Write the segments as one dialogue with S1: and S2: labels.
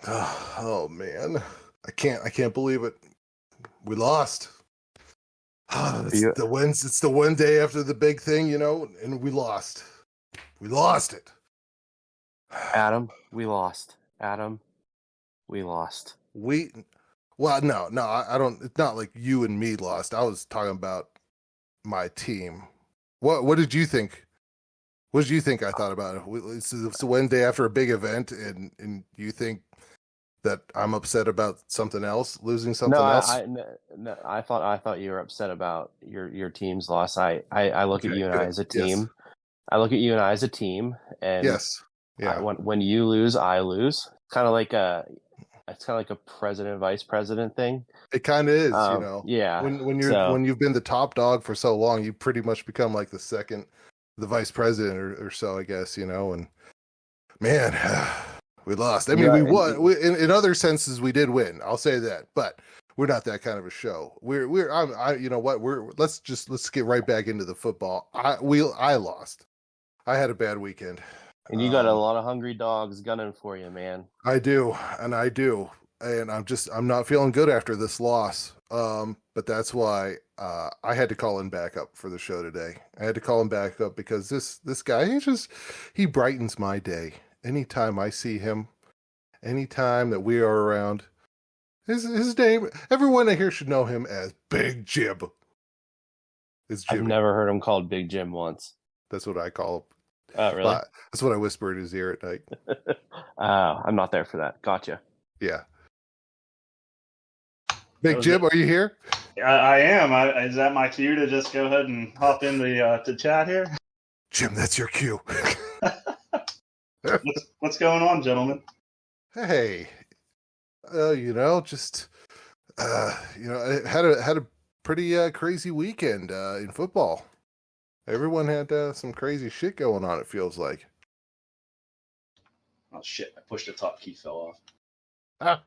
S1: Oh man, I can't believe it. We lost.
S2: Are you,
S1: It's the one day after the big thing, and we lost. We lost it.
S2: Adam? We lost. Adam, we lost.
S1: We well, no, I don't. It's not like you and me lost. I was talking about my team. What did you think? What did you think I thought about it? It's the Wednesday after a big event, and you think that I'm upset about something else, losing
S2: No,
S1: something else?
S2: no, I thought you were upset about your team's loss. I look at
S1: Okay,
S2: you and I
S1: good.
S2: as a
S1: Yes.
S2: team. I look at you and I as a team, and
S1: Yes. Yeah.
S2: when you lose, I lose. It's kind of like a president vice president thing.
S1: It kind of is,
S2: Yeah.
S1: when
S2: So
S1: you've been the top dog for so long, you pretty much become like the vice president or so, I guess, and man, we lost. I
S2: you
S1: mean, we
S2: are,
S1: won. In other senses, we did win. I'll say that, but we're not that kind of a show. You know what? Let's get right back into the football. I lost. I had a bad weekend.
S2: and you got a lot of hungry dogs gunning for you, man.
S1: I do, and I'm not feeling good after this loss. But that's why I had to call him back up for the show today. I had to call him back up because this guy he brightens my day. Anytime I see him, anytime that we are around, his name, everyone here should know him as Big Jib. It's
S2: I've
S1: Jimmy.
S2: never heard him called Big Jim once.
S1: That's what I call him.
S2: Oh, really?
S1: That's what I whisper in his ear at night.
S2: I'm not there for that. Gotcha.
S1: Yeah. Big Jib, are you here?
S3: I am. Is that my cue to just go ahead and hop in the chat here?
S1: Jim, that's your cue.
S3: What's going on, gentlemen?
S1: Hey, I had a pretty crazy weekend in football. Everyone had some crazy shit going on. It feels like.
S3: Oh shit! I pushed the top key, fell off.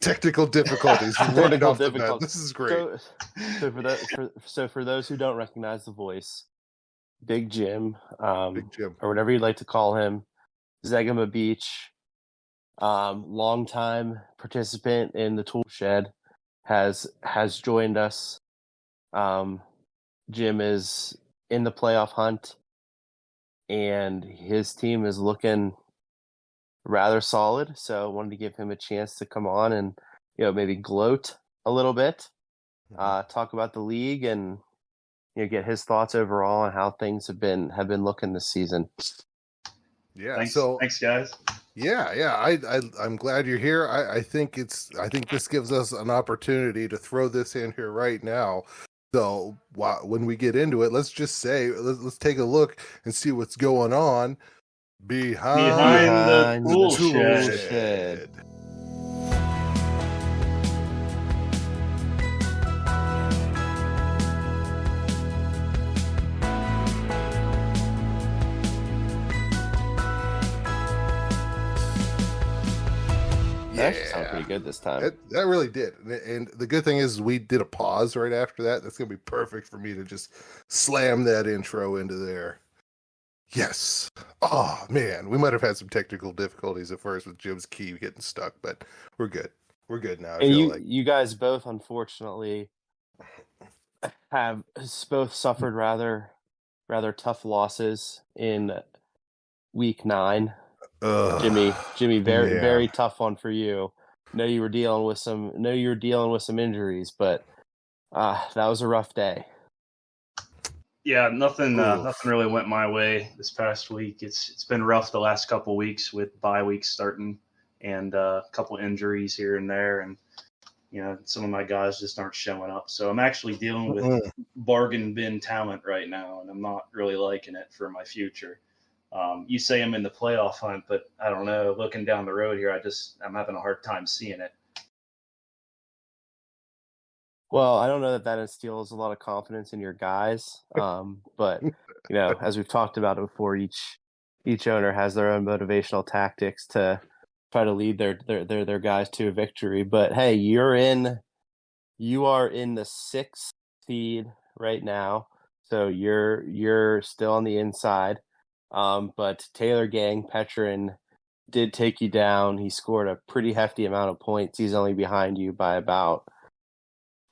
S1: Technical difficulties. Running off the bat. This is great.
S2: So for those who don't recognize the voice, Big Jim,
S1: Big Jim,
S2: or whatever you'd like to call him, Zegama Beach, longtime participant in the tool shed, has joined us. Jim is in the playoff hunt, and his team is looking rather solid. So I wanted to give him a chance to come on and maybe gloat a little bit, talk about the league, and get his thoughts overall on how things have been looking this season.
S1: Yeah.
S3: Thanks, guys.
S1: Yeah. I'm glad you're here. I think this gives us an opportunity to throw this in here right now. So when we get into it, let's just say let's take a look and see what's going on behind the tool shed.
S2: That actually sounded pretty good this time.
S1: That really did. And the good thing is we did a pause right after that. That's going to be perfect for me to just slam that intro into there. Yes. Oh, man. We might have had some technical difficulties at first with Jim's key getting stuck, but we're good. We're good now.
S2: And you guys both, unfortunately, have both suffered rather tough losses in week 9. Jimmy, very tough one for you. Know you were dealing with some injuries, but that was a rough day.
S3: Yeah, nothing really went my way this past week. It's been rough the last couple weeks with bye weeks starting and a couple injuries here and there, and some of my guys just aren't showing up. So I'm actually dealing with bargain bin talent right now, and I'm not really liking it for my future. You say I'm in the playoff hunt, but I don't know. Looking down the road here, I'm having a hard time seeing it.
S2: Well, I don't know that instills a lot of confidence in your guys, but as we've talked about it before, each owner has their own motivational tactics to try to lead their guys to a victory. But hey, you are in the 6th seed right now, so you're still on the inside. But Taylor Gang, Petrin, did take you down. He scored a pretty hefty amount of points. He's only behind you by about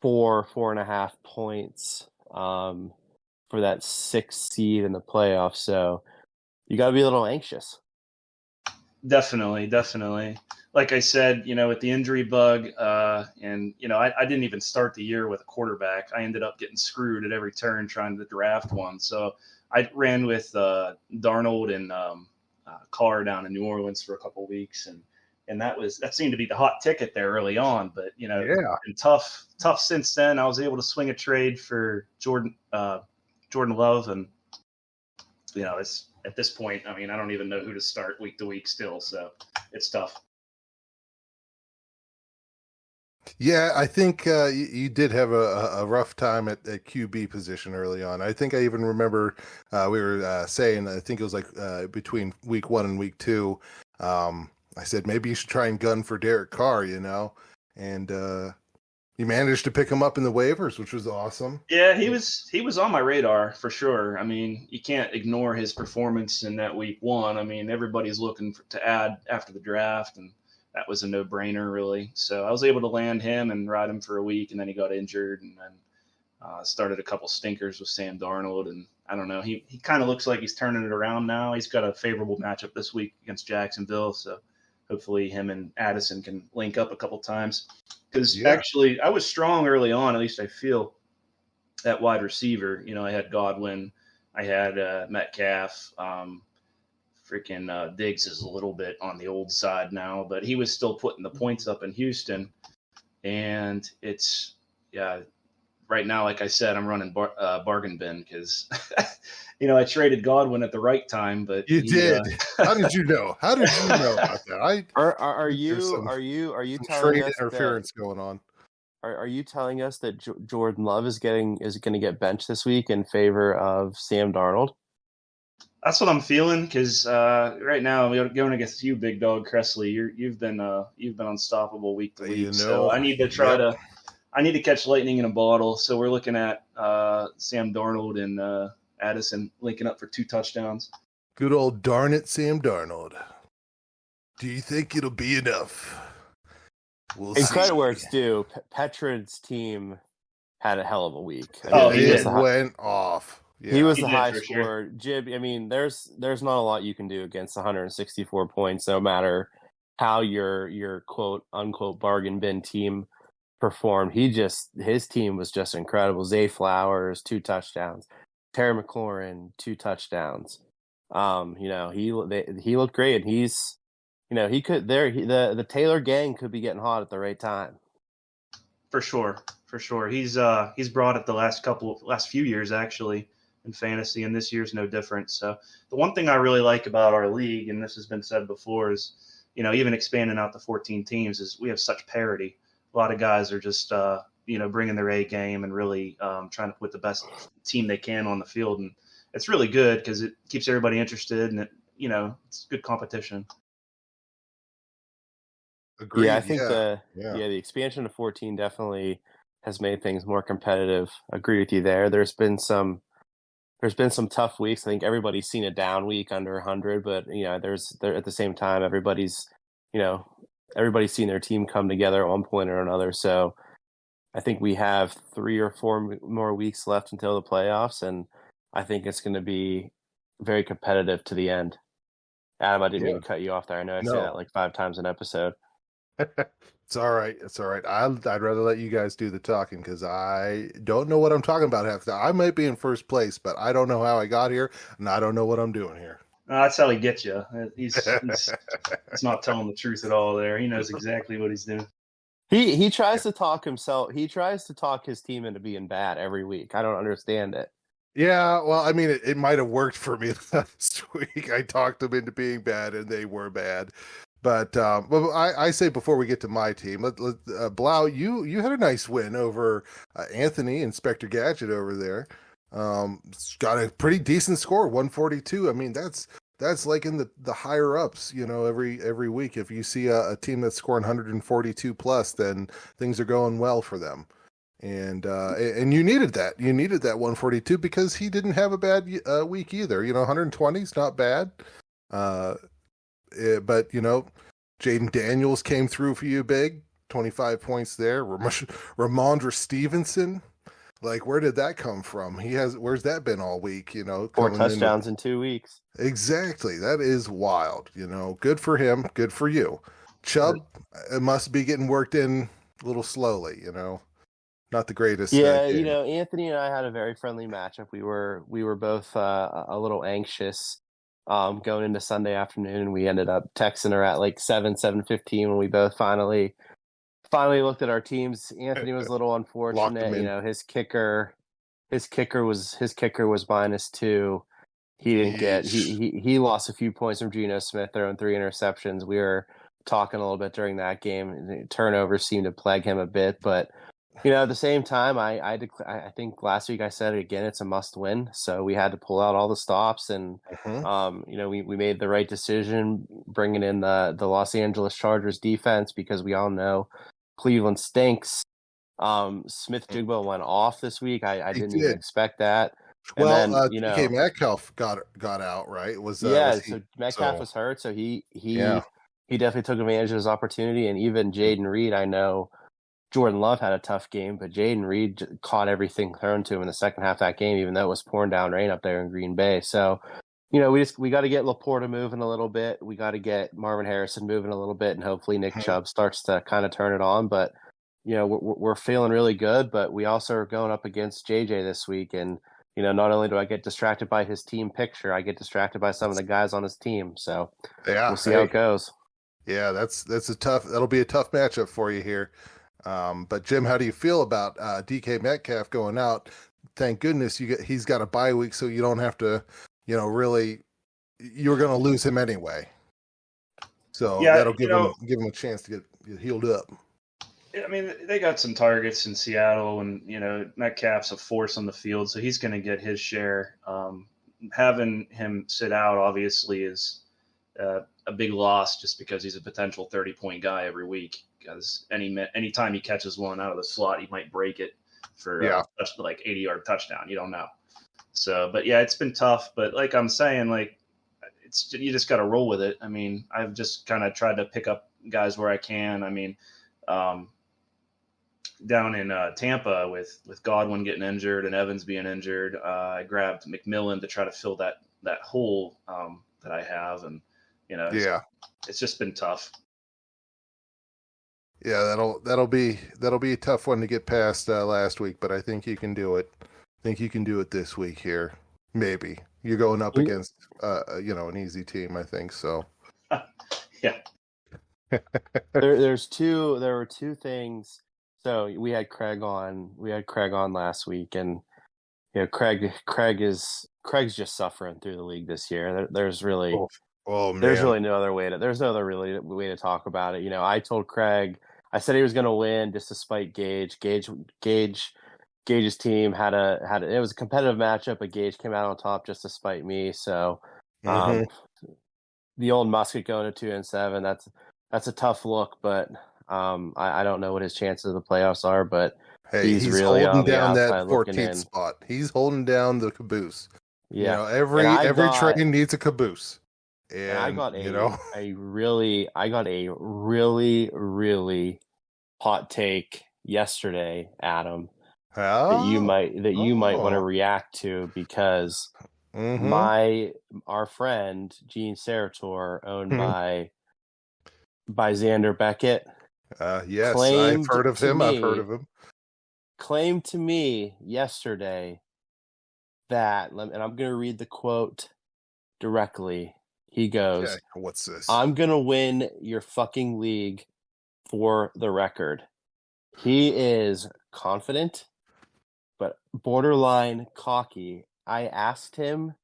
S2: 4.5 points for that 6th seed in the playoffs. So you got to be a little anxious.
S3: Definitely. Like I said, with the injury bug, and I didn't even start the year with a quarterback. I ended up getting screwed at every turn trying to draft one. So I ran with Darnold and Carr down in New Orleans for a couple of weeks, and that seemed to be the hot ticket there early on. But it's been tough since then. I was able to swing a trade for Jordan Love, and it's at this point. I mean, I don't even know who to start week to week still, so it's tough.
S1: Yeah, I think you did have a rough time at QB position early on. I think I even remember we were saying, I think it was like between week 1 and week 2, I said maybe you should try and gun for Derek Carr, and you managed to pick him up in the waivers, which was awesome.
S3: Yeah, he was on my radar for sure. I mean, you can't ignore his performance in that week 1. I mean, everybody's looking to add after the draft, and that was a no-brainer, really. So I was able to land him and ride him for a week, and then he got injured, and then started a couple stinkers with Sam Darnold. And I don't know, he kind of looks like he's turning it around now. He's got a favorable matchup this week against Jacksonville, so hopefully him and Addison can link up a couple times. Because actually, I was strong early on, at least I feel, at wide receiver. I had Godwin, I had Metcalf. Diggs is a little bit on the old side now, but he was still putting the points up in Houston. And it's, right now, like I said, I'm running bargain bin because, I traded Godwin at the right time, but
S1: you did. How did you know? How did you know about that?
S2: Are you telling us
S1: interference going on?
S2: Are you telling us that Jordan Love is going to get benched this week in favor of Sam Darnold?
S3: That's what I'm feeling because right now we're going against you, big dog Cressley. You've been unstoppable week to week. So I need to I need to catch lightning in a bottle. So we're looking at Sam Darnold and Addison linking up for 2 touchdowns.
S1: Good old darn it, Sam Darnold. Do you think it'll be enough? We'll see.
S2: Credit where it's due. Petrid's team had a hell of a week.
S1: It went off. Yeah.
S2: He was the high scorer. Jib, I mean, there's not a lot you can do against 164 points, no matter how your quote unquote bargain bin team performed. His team was just incredible. Zay Flowers, 2 touchdowns. Terry McLaurin, 2 touchdowns. He looked great, and he's, he could the Taylor gang could be getting hot at the right time.
S3: For sure. He's brought it the last few years actually in fantasy, and this year's no different. So the one thing I really like about our league, and this has been said before, is even expanding out to 14 teams, is we have such parity. A lot of guys are just bringing their A game and really trying to put the best team they can on the field, and it's really good because it keeps everybody interested, and it's good competition.
S1: Agreed.
S2: Yeah, I think the expansion to 14 definitely has made things more competitive. Agree with you there. There's been some tough weeks. I think everybody's seen a down week under 100, but at the same time everybody's seen their team come together at one point or another. So I think we have 3 or 4 more weeks left until the playoffs, and I think it's going to be very competitive to the end. Adam, I didn't mean to cut you off there. I know I say that like 5 times an episode.
S1: It's all right. I'd rather let you guys do the talking because I don't know what I'm talking about half the time. I might be in first place, but I don't know how I got here, and I don't know what I'm doing here.
S3: That's how he gets you. He's not telling the truth at all there. He knows exactly what he's doing.
S2: He tries to talk himself. He tries to talk his team into being bad every week. I don't understand it.
S1: Yeah, well, I mean, it might have worked for me last week. I talked them into being bad, and they were bad. But I say before we get to my team, Blau, you had a nice win over Anthony, Inspector Gadget over there. Got a pretty decent score, 142. I mean, that's like in the higher ups, every week. If you see a team that's scoring 142 plus, then things are going well for them. And you needed that. You needed that 142 because he didn't have a bad week either. 120 is not bad. but Jaden Daniels came through for you big, 25 points there. Ramondre Stevenson, like, where did that come from? Where's that been all week?
S2: 4
S1: coming
S2: touchdowns in 2 weeks.
S1: Exactly. That is wild. Good for him. Good for you. Chubb must be getting worked in a little slowly. Not the greatest.
S2: Yeah,
S1: game.
S2: Anthony and I had a very friendly matchup. We were both a little anxious going into Sunday afternoon, and we ended up texting her at like 7:15 when we both finally looked at our teams. Anthony was a little unfortunate. His kicker was -2. He didn't get he lost a few points from Geno Smith throwing 3 interceptions. We were talking a little bit during that game. Turnovers seemed to plague him a bit, but at the same time, I think last week I said it again. It's a must win, so we had to pull out all the stops, and we made the right decision bringing in the Los Angeles Chargers defense, because we all know Cleveland stinks. Smith-Jigba went off this week. I didn't even expect that.
S1: Well, DK Metcalf got out, right?
S2: So Metcalf was hurt, so he definitely took advantage of his opportunity, and even Jaden Reed, I know Jordan Love had a tough game, but Jaden Reed caught everything thrown to him in the second half of that game, even though it was pouring down rain up there in Green Bay. So, we got to get Laporta moving a little bit. We got to get Marvin Harrison moving a little bit, and hopefully Nick Chubb starts to kind of turn it on. But we're feeling really good, but we also are going up against JJ this week, and not only do I get distracted by his team picture, I get distracted by some of the guys on his team. So we'll see how it goes.
S1: Yeah, that'll be a tough matchup for you here. But Jim, how do you feel about DK Metcalf going out? Thank goodness he's got a bye week, so you don't have to, really. You're going to lose him anyway, so that'll give him a chance to get healed up.
S3: I mean, they got some targets in Seattle, and Metcalf's a force on the field, so he's going to get his share. Having him sit out obviously is a big loss, just because he's a potential 30-point guy every week. Because any time he catches one out of the slot, he might break it for like 80-yard touchdown. You don't know. So, but yeah, it's been tough. But like I'm saying, like you just got to roll with it. I mean, I've just kind of tried to pick up guys where I can. I mean, down in Tampa with Godwin getting injured and Evans being injured, I grabbed McMillan to try to fill that hole that I have, and it's just been tough.
S1: Yeah, that'll be a tough one to get past last week, but I think you can do it. I think you can do it this week here. Maybe you're going up against an easy team, I think so.
S3: Yeah.
S2: There were two things. So we had Craig on last week, and Craig's just suffering through the league this year. There's really there's really no other way to talk about it. I told Craig, I said he was going to win just to spite Gage. Gage's team had it was a competitive matchup, but Gage came out on top just to spite me. So the old Musket going to 2-7, that's a tough look, but I don't know what his chances of the playoffs are, but
S1: hey, he's really holding down that 14th spot. He's holding down the caboose.
S2: Yeah,
S1: every train needs a caboose. And
S2: I got a really hot take yesterday, Adam, that you might want to react to, because our friend Gene Sarator, owned by Xander Beckett.
S1: Yes, I've heard of him.
S2: Claimed to me yesterday that, and I'm going to read the quote directly. He goes,
S1: okay, what's this?
S2: I'm going to win your fucking league for the record. He is confident, but borderline cocky. I asked him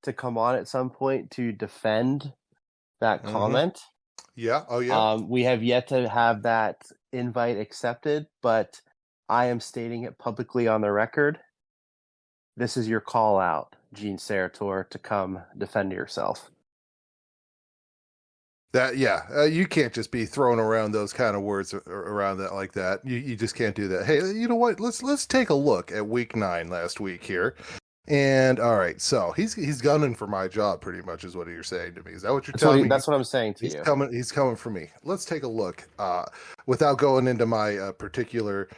S2: to come on at some point to defend that comment.
S1: Yeah. Oh, yeah.
S2: We have yet to have that invite accepted, but I am stating it publicly on the record. This is your call out, Gene Sarator, to come defend yourself.
S1: You can't just be throwing around those kind of words around that like that. You just can't do that. Hey, you know what? Let's take a look at week 9 last week here. And all right, so he's gunning for my job, pretty much, is what you're saying to me. Is that what you're telling me?
S2: That's what I'm saying to
S1: He's
S2: you.
S1: coming. He's coming for me. Let's take a look. Without going into my particular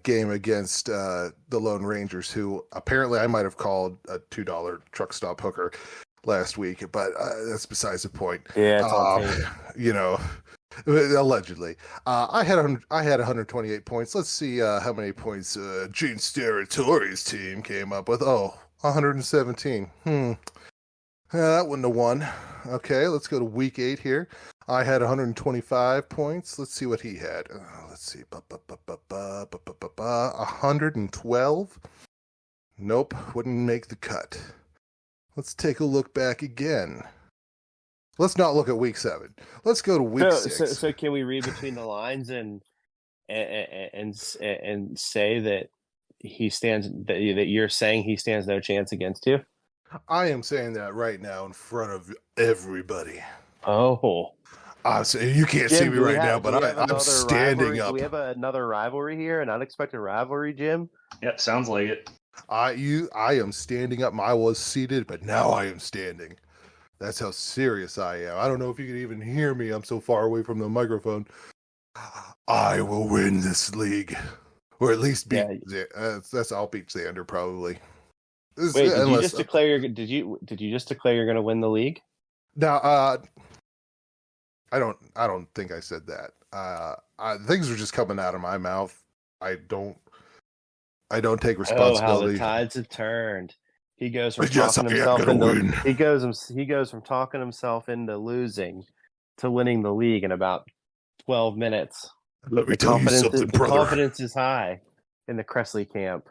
S1: game against the Lone Rangers, who apparently I might have called a $2 truck stop hooker last week, but that's besides the point.
S2: Yeah, it's on tape.
S1: You know, allegedly, I had 128 points. Let's see how many points Gene Steratore team came up with. Oh, 117. That wouldn't have won. Okay, let's go to week 8 here. I had 125 points. Let's see what he had. Let's see. 112. Nope, wouldn't make the cut. Let's take a look back again. Let's not look at week 7. Let's go to week 6.
S2: So can we read between the lines and say that he stands that you're saying he stands no chance against you?
S1: I am saying that right now in front of everybody.
S2: Oh,
S1: So you can't see me right now, but I'm standing up.
S2: Do we have another rivalry here, an unexpected rivalry, Jim?
S3: Yep, sounds like it.
S1: I am standing up. I was seated, but now I am standing. That's how serious I am. I don't know if you can even hear me. I'm so far away from the microphone. I will win this league, or at least beat. I'll beat Xander probably.
S2: Wait, did you just declare? Did you just declare you're going to win the league?
S1: No, I don't think I said that. Things are just coming out of my mouth. I don't take responsibility.
S2: Oh, how the tides have turned. He goes from talking himself into he goes from talking himself into losing to winning the league in about 12 minutes.
S1: Let me tell you something, brother.
S2: The confidence is high in the Cressley camp.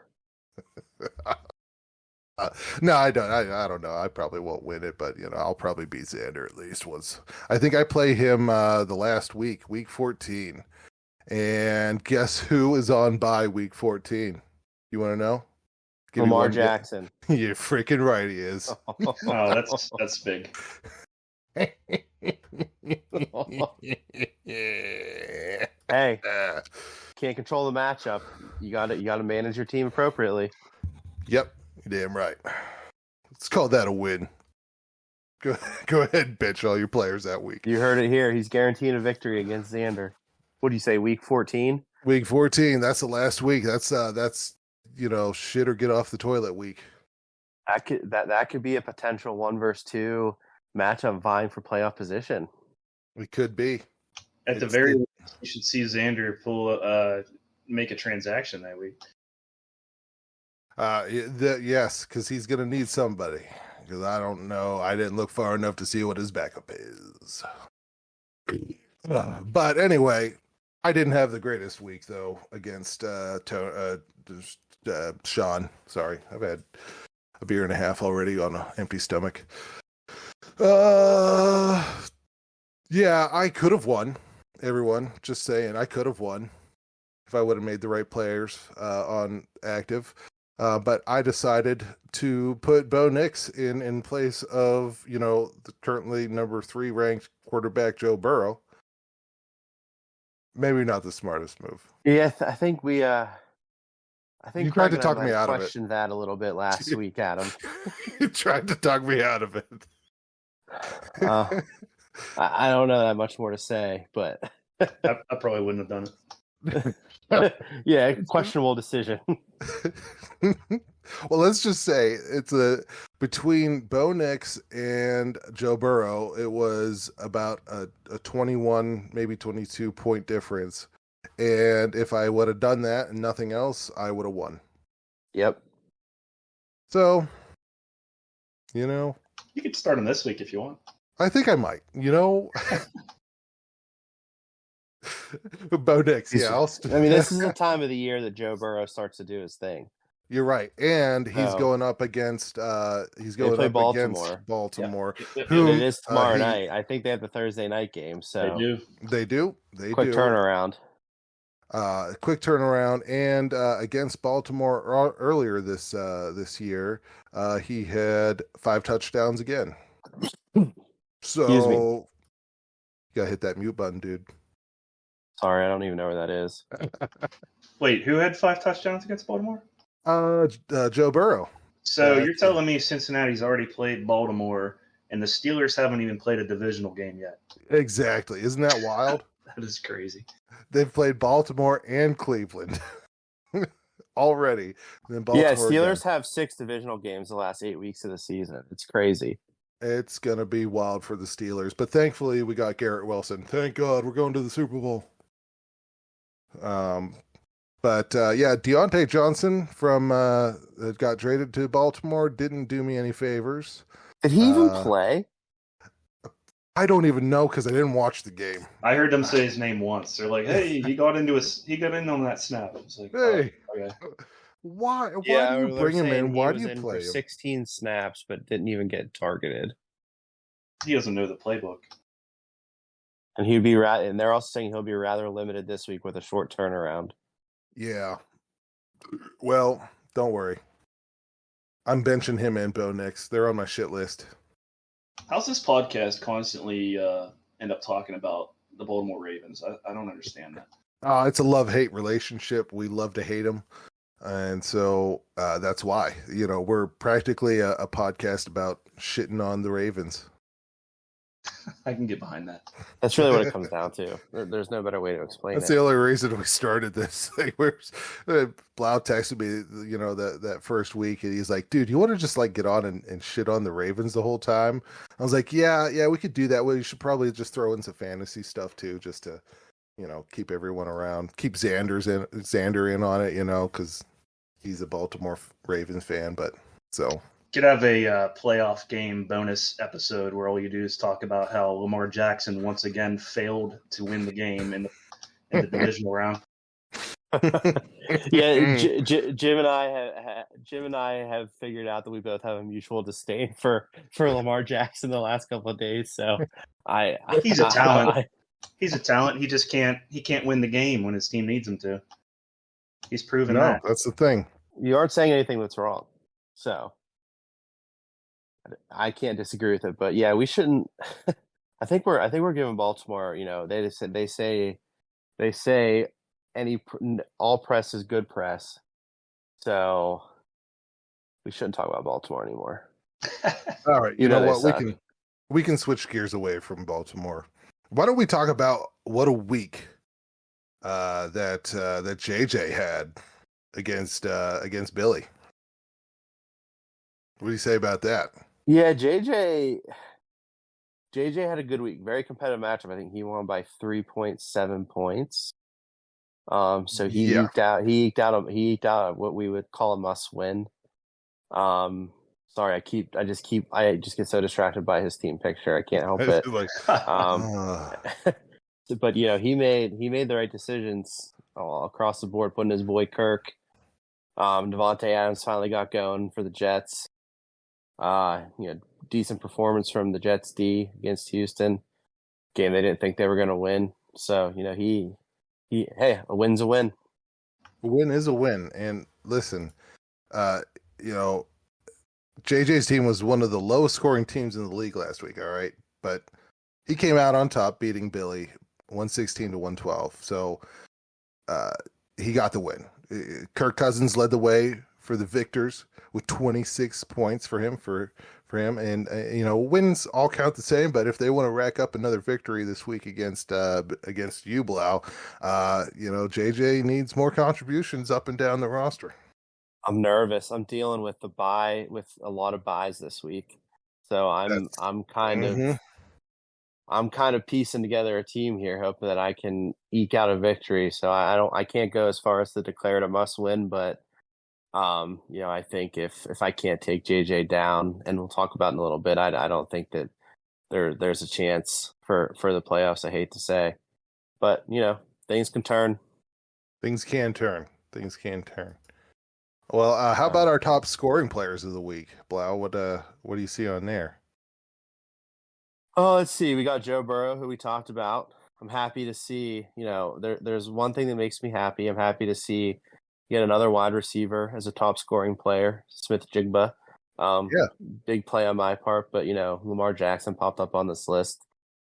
S1: No, I don't. I don't know. I probably won't win it, but I'll probably beat Xander at least once. I think I play him the last week 14, and guess who is on bye week 14? You want to know?
S2: Lamar Jackson.
S1: You're freaking right, he is.
S3: Oh, that's big.
S2: Hey, can't control the matchup. You got to manage your team appropriately.
S1: Yep. You're damn right. Let's call that a win. Go ahead and bench all your players that week.
S2: You heard it here. He's guaranteeing a victory against Xander. What do you say, week 14?
S1: Week 14. That's the last week. That's shit or get off the toilet week.
S2: That could be a potential 1 versus 2 matchup vying for playoff position.
S1: It could be.
S3: At the very least, you should see Xander make a transaction that week.
S1: Yes, because he's going to need somebody. Because I don't know. I didn't look far enough to see what his backup is. But anyway, I didn't have the greatest week, though, against Sean. Sorry, I've had a beer and a half already on an empty stomach. Yeah, I could have won. Everyone, just saying, I could have won if I would have made the right players on active. But I decided to put Bo Nix in place of, the currently number 3 ranked quarterback Joe Burrow. Maybe not the smartest move.
S2: Yeah, I think we. I think
S1: you tried to talk me out of it.
S2: Questioned that a little bit last week, Adam.
S1: You tried to talk me out of it.
S2: I don't know that much more to say, but
S3: I probably wouldn't have done it.
S2: Yeah, questionable decision.
S1: Well, let's just say it's between Bo Nix and Joe Burrow, it was about a 21, maybe 22 point difference. And if I would have done that and nothing else, I would have won.
S2: Yep.
S1: So,
S3: you could start him this week if you want.
S1: I think I might. Bo Nix, yeah.
S2: This is the time of the year that Joe Burrow starts to do his thing.
S1: You're right, and he's going up against
S2: Baltimore.
S1: Baltimore.
S2: Yeah. Who, it is tomorrow night. I think they have the Thursday night game. So
S1: they do.
S2: Quick turnaround.
S1: Quick turnaround, and against Baltimore earlier this year, he had 5 touchdowns again. So you gotta hit that mute button, dude.
S2: Sorry, I don't even know where that is.
S3: Wait, who had 5 touchdowns against Baltimore?
S1: Joe Burrow.
S3: So
S1: That's
S3: you're telling me Cincinnati's already played Baltimore, and the Steelers haven't even played a divisional game yet?
S1: Exactly. Isn't that wild?
S3: That is crazy.
S1: They've played Baltimore and Cleveland already. Then
S2: Yeah,
S1: Baltimore
S2: Steelers
S1: again.
S2: have 6 divisional games the last 8 weeks of the season. It's crazy.
S1: It's going to be wild for the Steelers. But thankfully, we got Garrett Wilson. Thank God we're going to the Super Bowl. Yeah, Deontay Johnson from that got traded to Baltimore didn't do me any favors.
S2: Did he even play?
S1: I don't even know because I didn't watch the game.
S3: I heard them say his name once. They're like, "Hey, he got in on that snap." I was like,
S1: Hey,
S3: oh, okay.
S1: why do
S2: Yeah,
S1: you
S2: they're
S1: bring him
S2: saying
S1: in?
S2: he
S1: Why do
S2: was
S1: you
S2: in
S1: play
S2: for
S1: him?
S2: 16 snaps, but didn't even get targeted.
S3: He doesn't know the playbook.
S2: And and they're also saying he'll be rather limited this week with a short turnaround.
S1: Yeah. Well, don't worry. I'm benching him and Bo Nix. They're on my shit list.
S3: How's this podcast constantly end up talking about the Baltimore Ravens? I don't understand that.
S1: It's a love-hate relationship. We love to hate them. And so that's why. We're practically a podcast about shitting on the Ravens.
S3: I can get behind that.
S2: That's really what it comes down to. There's no better way to explain
S1: That's
S2: it.
S1: the only reason we started this thing. Blau texted me, that first week, and he's like, "Dude, you want to just get on and shit on the Ravens the whole time?" I was like, "Yeah, we could do that. Well, you should probably just throw in some fantasy stuff too, just to, keep everyone around, keep Xander in on it, because he's a Baltimore Ravens fan." But so.
S3: Could have a playoff game bonus episode where all you do is talk about how Lamar Jackson once again failed to win the game in the divisional round.
S2: Yeah, Jim and I have figured out that we both have a mutual disdain for Lamar Jackson the last couple of days. So
S3: he's a talent. He's a talent. He just can't win the game when his team needs him to. He's proven that.
S1: That's the thing.
S2: You aren't saying anything that's wrong. So I can't disagree with it, but yeah, we shouldn't. I think we're giving Baltimore. They say all press is good press, so we shouldn't talk about Baltimore anymore.
S1: All right, you know what? We can switch gears away from Baltimore. Why don't we talk about what a week that JJ had against Billy? What do you say about that?
S2: Yeah, JJ had a good week. Very competitive matchup. I think he won by 3.7 points. So he eked out what we would call a must win. Sorry, I just get so distracted by his team picture. I can't help it. But he made the right decisions across the board, putting his boy Kirk. Devontae Adams finally got going for the Jets. Decent performance from the Jets D against Houston. Game they didn't think they were going to win. So, a win's a win.
S1: A win is a win. And listen, JJ's team was one of the lowest scoring teams in the league last week, all right? But he came out on top beating Billy 116 to 112. So he got the win. Kirk Cousins led the way for the victors with 26 points for him. And wins all count the same, but if they want to rack up another victory this week against you, Blau, JJ needs more contributions up and down the roster.
S2: I'm nervous. I'm dealing with a lot of buys this week, so I'm kind of piecing together a team here, hoping that I can eke out a victory. So I can't go as far as to declare it a must win, but I think if I can't take JJ down, and we'll talk about it in a little bit, I don't think that there's a chance for the playoffs. I hate to say, but things can turn.
S1: Things can turn. Well, how about our top scoring players of the week, Blau? What do you see on there?
S2: Oh, let's see. We got Joe Burrow, who we talked about. I'm happy to see. There's one thing that makes me happy. I'm happy to see yet another wide receiver as a top scoring player, Smith-Njigba. Big play on my part, but Lamar Jackson popped up on this list.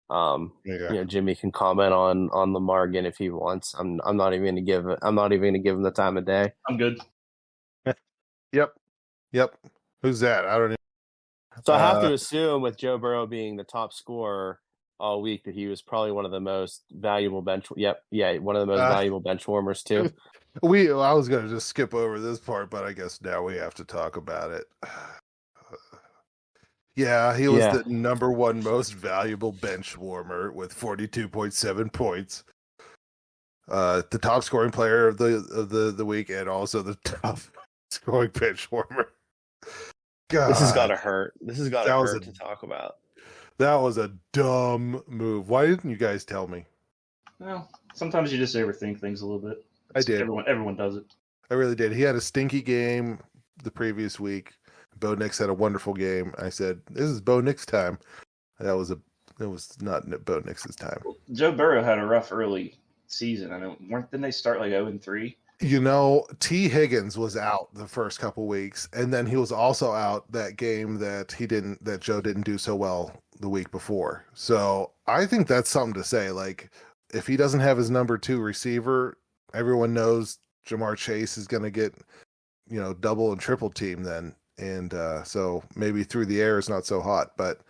S2: Jimmy can comment on Lamar again if he wants. I'm not even going to give him the time of day.
S3: I'm good.
S1: Yep. Who's that? I don't even.
S2: So I have to assume with Joe Burrow being the top scorer all week that he was probably one of the most valuable bench. Yep, yeah, one of the most valuable bench warmers too.
S1: I was gonna just skip over this part, but I guess now we have to talk about it. Yeah, he was the number one most valuable bench warmer with 42.7 points. The top scoring player of the week, and also the top scoring bench warmer. God,
S2: this has got to hurt. This has got to hurt to talk about.
S1: That was a dumb move. Why didn't you guys tell me?
S3: Well, sometimes you just overthink things a little bit.
S1: I did.
S3: Everyone does it.
S1: I really did. He had a stinky game the previous week. Bo Nix had a wonderful game. I said, "This is Bo Nix time." It was not Bo Nix's time.
S3: Joe Burrow had a rough early season. I mean, didn't they start like 0-3?
S1: You know, T. Higgins was out the first couple weeks, and then he was also out that game that Joe didn't do so well the week before. So I think that's something to say. Like, if he doesn't have his number 2 receiver, everyone knows Jamar Chase is going to get, double and triple team then. And so maybe through the air is not so hot, but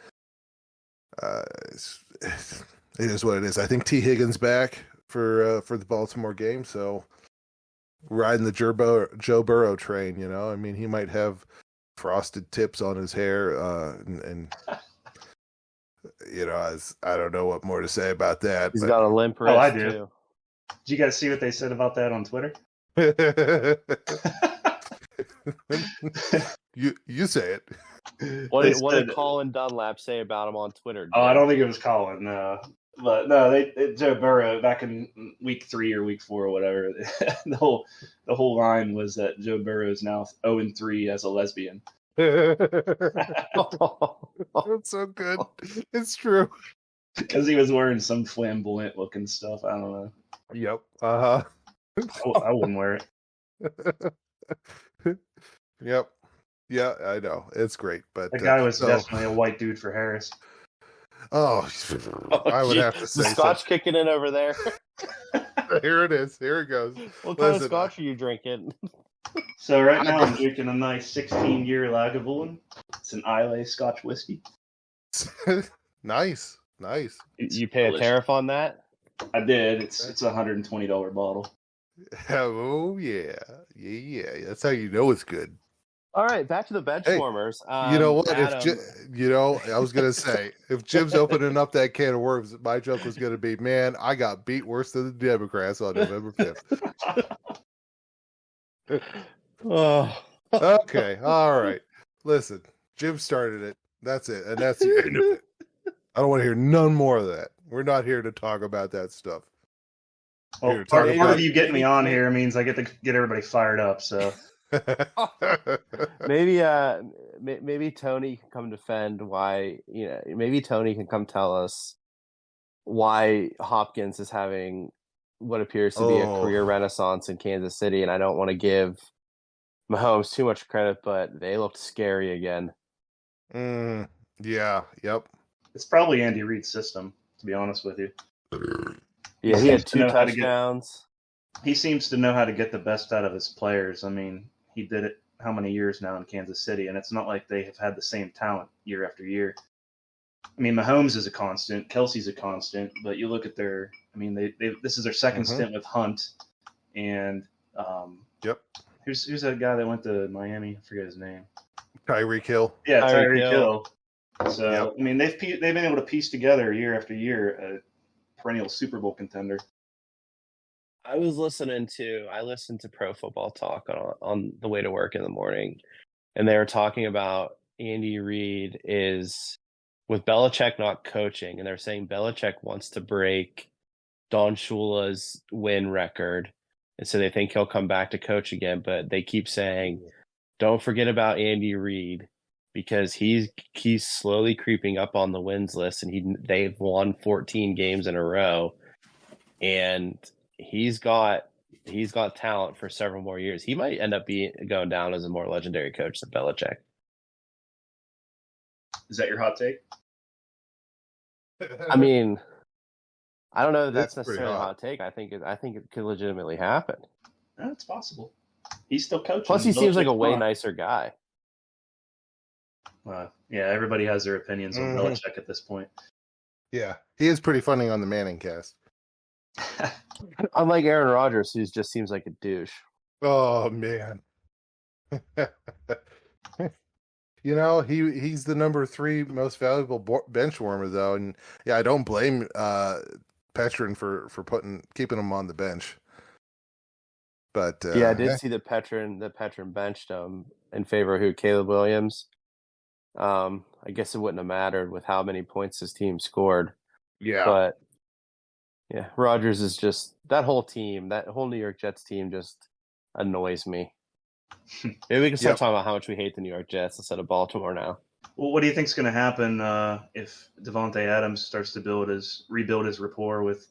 S1: it is what it is. I think T. Higgins back for the Baltimore game, so riding the Joe Burrow train, I mean, he might have frosted tips on his hair, and I don't know what more to say about that.
S2: He's got a limp wrist.
S3: Oh, I do.
S2: Too.
S3: Did you guys see what they said about that on Twitter?
S1: You say it.
S2: What did Colin Dunlap say about him on Twitter?
S3: Oh, I don't think it was Colin. No. But no, Joe Burrow back in week 3 or week 4 or whatever. the whole line was that Joe Burrow is now 0-3 as a lesbian.
S1: That's so good. It's true.
S3: Because he was wearing some flamboyant looking stuff. I don't know.
S1: Yep.
S3: I wouldn't wear it.
S1: Yep. Yeah, I know. It's great. But
S3: the guy was definitely a white dude for Harris.
S1: Oh, I would have to say
S2: the scotch kicking in over there.
S1: Here it is. Here it goes.
S2: What kind of scotch are you drinking?
S3: So right now I'm drinking a nice 16-year Lagavulin. It's an Islay Scotch whiskey.
S1: Nice.
S2: You pay a tariff on that?
S3: I did. It's a $120 bottle.
S1: Oh yeah. That's how you know it's good.
S2: All right, back to the bench warmers.
S1: You know what? Adam... I was gonna say, if Jim's opening up that can of worms, my joke was gonna be, man, I got beat worse than the Democrats on November 5th.
S2: Oh.
S1: Okay, all right. Listen, Jim started it. That's it, and that's the end of it. I don't want to hear none more of that. We're not here to talk about that stuff.
S3: Well, part of you getting me on here means I get to get everybody fired up. So.
S2: maybe Tony can come defend why, maybe Tony can come tell us why Hopkins is having what appears to be a career renaissance in Kansas City. And I don't want to give Mahomes too much credit, but they looked scary again.
S1: Yeah. Yep.
S3: It's probably Andy Reid's system, to be honest with you.
S2: Yeah, he had 2 touchdowns.
S3: He seems to know how to get the best out of his players. I mean, he did it how many years now in Kansas City, and it's not like they have had the same talent year after year. I mean, Mahomes is a constant, Kelsey's a constant, but you look at this is their second stint with Hunt, and
S1: yep.
S3: Who's that guy that went to Miami? I forget his name.
S1: Tyreek Hill.
S3: Yeah, Tyreek Hill. So yep. I mean, they've been able to piece together year after year a perennial Super Bowl contender.
S2: I listened to Pro Football Talk on the way to work in the morning, and they were talking about Andy Reid is with Belichick not coaching, and they're saying Belichick wants to break Don Shula's win record, and so they think he'll come back to coach again. But they keep saying, don't forget about Andy Reid because he's slowly creeping up on the wins list, and they've won 14 games in a row, and he's got talent for several more years. He might end up going down as a more legendary coach than Belichick.
S3: Is that your hot take?
S2: I mean, I don't know that that's necessarily a hot take. I think it could legitimately happen.
S3: It's possible. He's still coaching.
S2: Plus, he seems like a way nicer guy.
S3: Yeah, everybody has their opinions on
S1: Mhm.
S3: Belichick at this point.
S1: Yeah, he is pretty funny on the Manning cast.
S2: Unlike Aaron Rodgers, who just seems like a douche.
S1: Oh man. You know, he's the number 3 most valuable bench warmer though, and yeah, I don't blame Petrin for keeping him on the bench. But
S2: Yeah, I did see the Petrin benched him in favor of who? Caleb Williams. I guess it wouldn't have mattered with how many points his team scored.
S1: yeah,
S2: But yeah, Rodgers is just that whole team, that whole New York Jets team just annoys me. Maybe we can start
S1: Yep.
S2: talking about how much we hate the New York Jets instead of Baltimore now.
S3: Well, what do you think's going to happen if Devontae Adams starts to rebuild his rapport with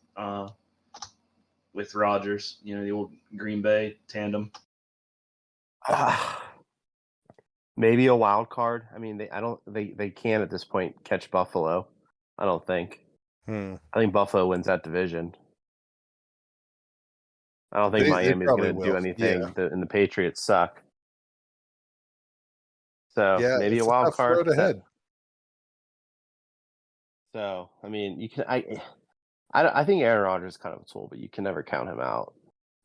S3: Rodgers? You know, the old Green Bay tandem.
S2: Maybe a wild card. I mean, they can at this point catch Buffalo. I don't think. I think Buffalo wins that division. I don't think
S1: They
S2: Miami's
S1: probably
S2: going to do
S1: will.
S2: anything,
S1: Yeah.
S2: and the Patriots suck. So
S1: Yeah,
S2: maybe a
S1: it's
S2: wild
S1: tough
S2: card.
S1: road ahead.
S2: So I mean, you can. I think Aaron Rodgers is kind of a tool, but you can never count him out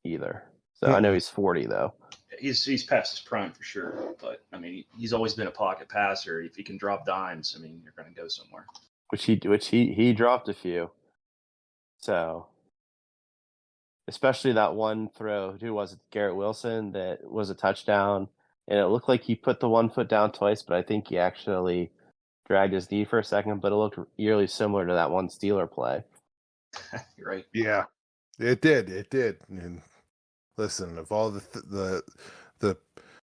S2: either. So I know he's 40 though.
S3: He's past his prime for sure, but I mean, he's always been a pocket passer. If he can drop dimes, I mean, you're going to go somewhere.
S2: Which he dropped a few. So, especially that one throw, who was it? Garrett Wilson, that was a touchdown, and it looked like he put the 1 foot down twice, but I think he actually dragged his knee for a second. But it looked eerily similar to that one Steeler play.
S3: You're right.
S1: Yeah, it did. And listen, of all the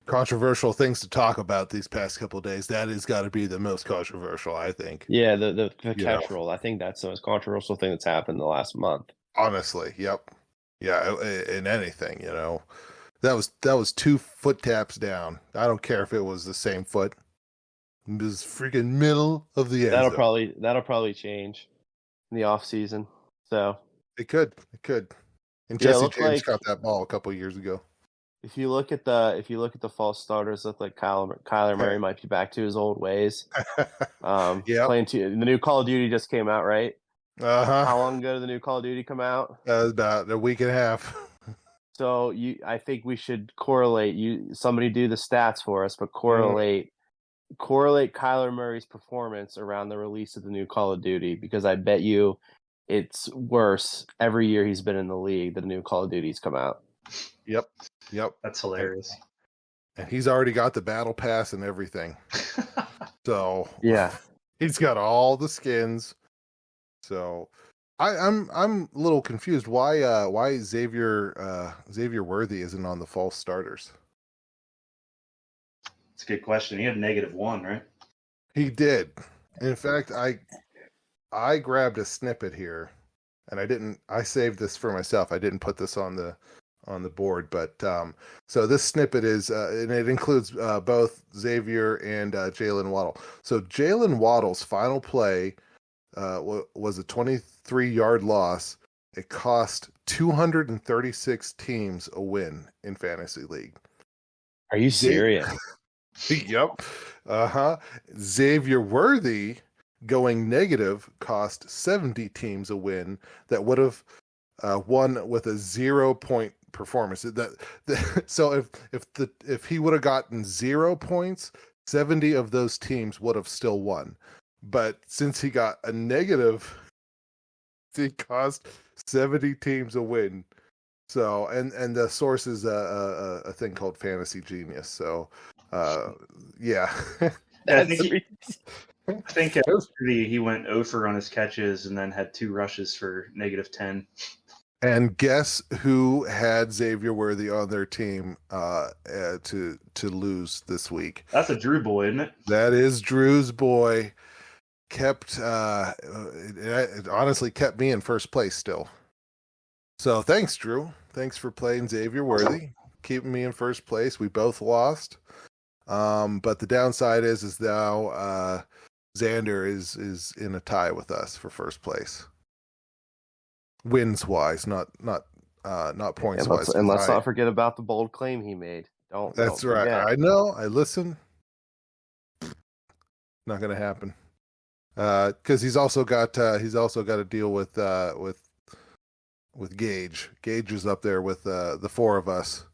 S1: controversial things to talk about these past couple of days, that has got to be the most controversial, I think.
S2: Yeah, the catch
S1: know.
S2: roll. I think that's the most controversial thing that's happened in the last month.
S1: Honestly, yep. Yeah, in anything, you know. That was 2 foot taps down. I don't care if it was the same foot. It was freaking middle of the end zone.
S2: That'll probably change in the off season. So
S1: It could. And
S2: Yeah, it
S1: Jesse
S2: looked
S1: James
S2: like-
S1: caught that ball a couple of years ago.
S2: if you look at the false starters, look like Kyler Murray might be back to his old ways.
S1: Yep.
S2: The new Call of Duty just came out, right?
S1: Uh-huh.
S2: How long ago did the new Call of Duty come out?
S1: That was about a week and a half.
S2: So I think we should correlate. Somebody do the stats for us, but correlate Kyler Murray's performance around the release of the new Call of Duty, because I bet you it's worse every year he's been in the league. The new Call of Duty's come out.
S1: Yep.
S3: That's hilarious.
S1: And he's already got the battle pass and everything. So
S2: Yeah,
S1: he's got all the skins. So I'm a little confused. Why Xavier Worthy isn't on the false starters?
S3: It's a good question. He had -1, right?
S1: He did. In fact, I grabbed a snippet here, and I saved this for myself. I didn't put this on the board, but so this snippet is and it includes both Xavier and Jalen Waddle. So Jalen Waddle's final play was a 23-yard loss. It cost 236 teams a win in fantasy league.
S2: are you serious?
S1: Yep. Xavier Worthy going negative cost 70 teams a win that would have won with a 0-point performance. So if he would have gotten 0 points, 70 of those teams would have still won. But since he got a negative, it cost 70 teams a win. So and the source is a thing called Fantasy Genius. So yeah.
S3: I think he went 0 on his catches and then had 2 rushes for -10.
S1: And guess who had Xavier Worthy on their team to lose this week?
S3: That's a Drew boy, isn't it?
S1: That is Drew's boy. It honestly kept me in first place still. So thanks, Drew. Thanks for playing Xavier Worthy, keeping me in first place. We both lost. But the downside is now Xander is in a tie with us for first place. Wins wise, not points wise.
S2: And let's not forget about the bold claim he made.
S1: That's
S2: don't
S1: right.
S2: forget.
S1: I know. I listen. Not going to happen. Because he's also got to deal with Gage. Gage is up there with the four of us,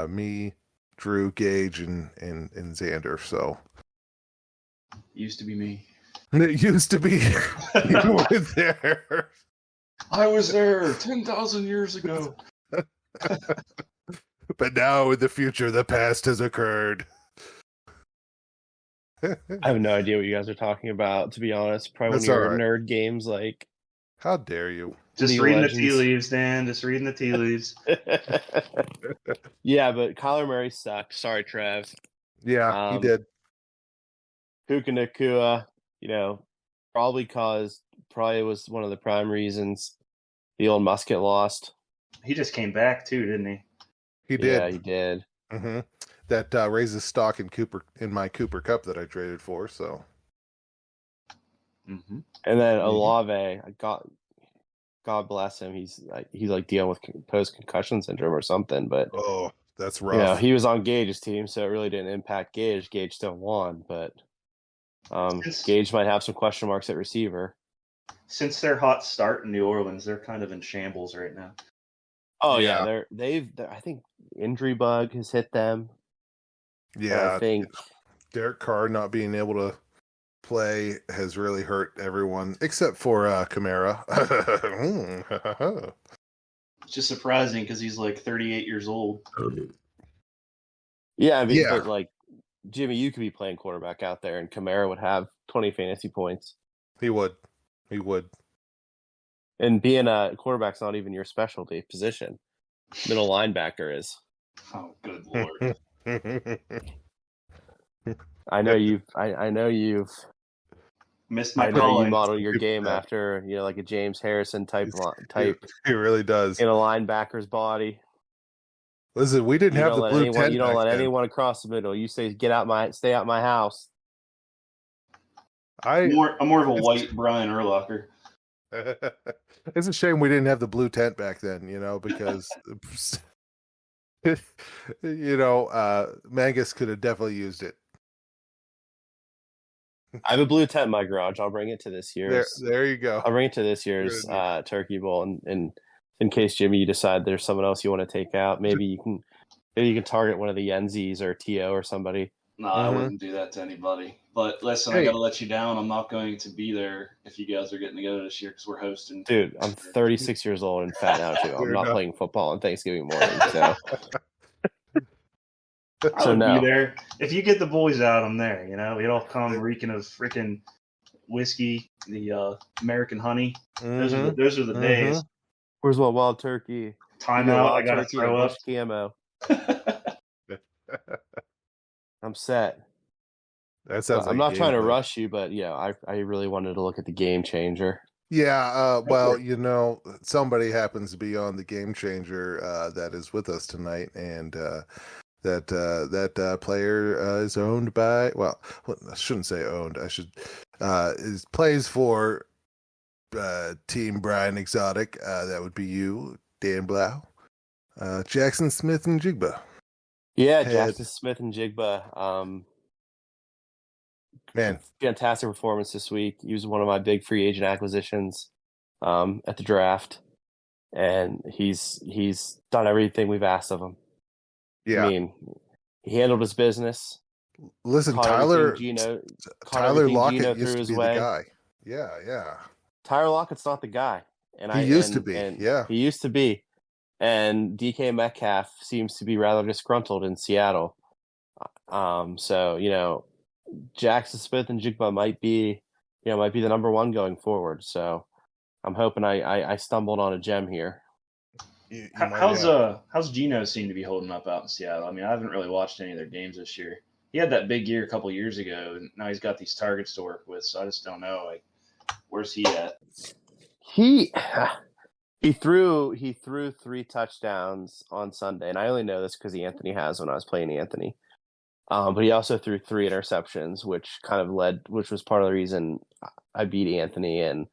S1: me, Drew, Gage, and Xander. So
S3: Used to be me.
S1: it used to be you were there.
S3: I was there 10,000 years ago.
S1: But now in the future, the past has occurred.
S2: I have no idea what you guys are talking about, to be honest. Probably
S1: That's
S2: one of your
S1: all right.
S2: nerd games like
S1: How dare you?
S3: Just
S2: League of
S3: reading the
S2: Legends.
S3: tea leaves, Dan. Just reading the tea leaves.
S2: Yeah, but Kyler Murray sucked. Sorry, Trev.
S1: Yeah, he did.
S2: Puka Nakua, probably was one of the prime reasons the old Musket lost.
S3: He just came back too, didn't he?
S1: He did.
S2: Yeah, he did.
S1: Mm-hmm. That raises stock in my Cooper Cup that I traded for. So,
S3: Mm-hmm.
S2: And then Olave, God bless him. He's like dealing with post concussion syndrome or something. But
S1: oh, that's rough.
S2: he was on Gage's team, so it really didn't impact Gage. Gage still won, but Gage might have some question marks at receiver.
S3: Since their hot start in New Orleans, they're kind of in shambles right now.
S2: Oh
S1: Yeah.
S2: they've I think injury bug has hit them.
S1: Yeah,
S2: I think
S1: Derek Carr not being able to play has really hurt everyone except for Kamara.
S3: It's just surprising because he's like 38 years old.
S2: Yeah, I mean,
S1: Yeah.
S2: but like Jimmy, you could be playing quarterback out there, and Kamara would have 20 fantasy points.
S1: He would.
S2: And being a quarterback's not even your specialty position. Middle linebacker is.
S3: Oh, good lord!
S2: I know you've
S3: Missed my
S2: I know you
S3: calling.
S2: model your
S1: People
S2: game
S1: that-
S2: after like a James Harrison type
S1: He really does.
S2: in a linebacker's body.
S1: Listen, we didn't
S2: You
S1: have
S2: don't
S1: the
S2: let
S1: blue
S2: anyone,
S1: tent.
S2: you don't
S1: back
S2: let
S1: then.
S2: anyone across the middle. You say stay out my house.
S3: I'm more of a white Brian Urlacher.
S1: It's a shame we didn't have the blue tent back then, because Mangus could have definitely used it.
S2: I have a blue tent in my garage. I'll bring it to this year's.
S1: There you go.
S2: I'll bring it to this year's Turkey Bowl, and in case Jimmy, you decide there's someone else you want to take out, maybe you can target one of the Yenzis or To or somebody.
S3: No, I wouldn't do that to anybody. But listen, I got to let you down. I'm not going to be there if you guys are getting together this year because we're hosting.
S2: Dude, I'm 36 years old and fat now too. I'm not playing football on Thanksgiving morning, so.
S3: I would be there. If you get the boys out, I'm there. We'd all come reeking of freaking whiskey, the American honey. Those are the days.
S2: Where's my wild turkey?
S3: Timeout. I got to throw up.
S2: Camo. I'm set.
S1: That sounds.
S2: I'm not trying to rush you, but I really wanted to look at the game changer.
S1: Yeah, well, somebody happens to be on the game changer that is with us tonight, and that player is owned by. Well, I shouldn't say owned. I should plays for Team Brian Exotic. That would be you, Dan Blau, Jackson Smith, and Jigba.
S2: Yeah, Jackson Smith and Jigba.
S1: Man,
S2: fantastic performance this week. He was one of my big free agent acquisitions at the draft, and he's done everything we've asked of him.
S1: Yeah,
S2: I mean, he handled his business.
S1: Listen, Tyler
S2: threw
S1: Lockett used to
S2: his
S1: be
S2: way.
S1: the guy. Yeah.
S2: Tyler Lockett's not the guy, and
S1: He used to be.
S2: he used to be. And DK Metcalf seems to be rather disgruntled in Seattle. So Jackson Smith and Jigba might be the number one going forward. So I'm hoping I stumbled on a gem here.
S3: How's Geno seem to be holding up out in Seattle? I mean, I haven't really watched any of their games this year. He had that big year a couple years ago, and now he's got these targets to work with. So I just don't know. Like, where's he at?
S2: He threw 3 touchdowns on Sunday, and I only know this because Anthony has when I was playing Anthony. But he also threw 3 interceptions, which was part of the reason I beat Anthony. And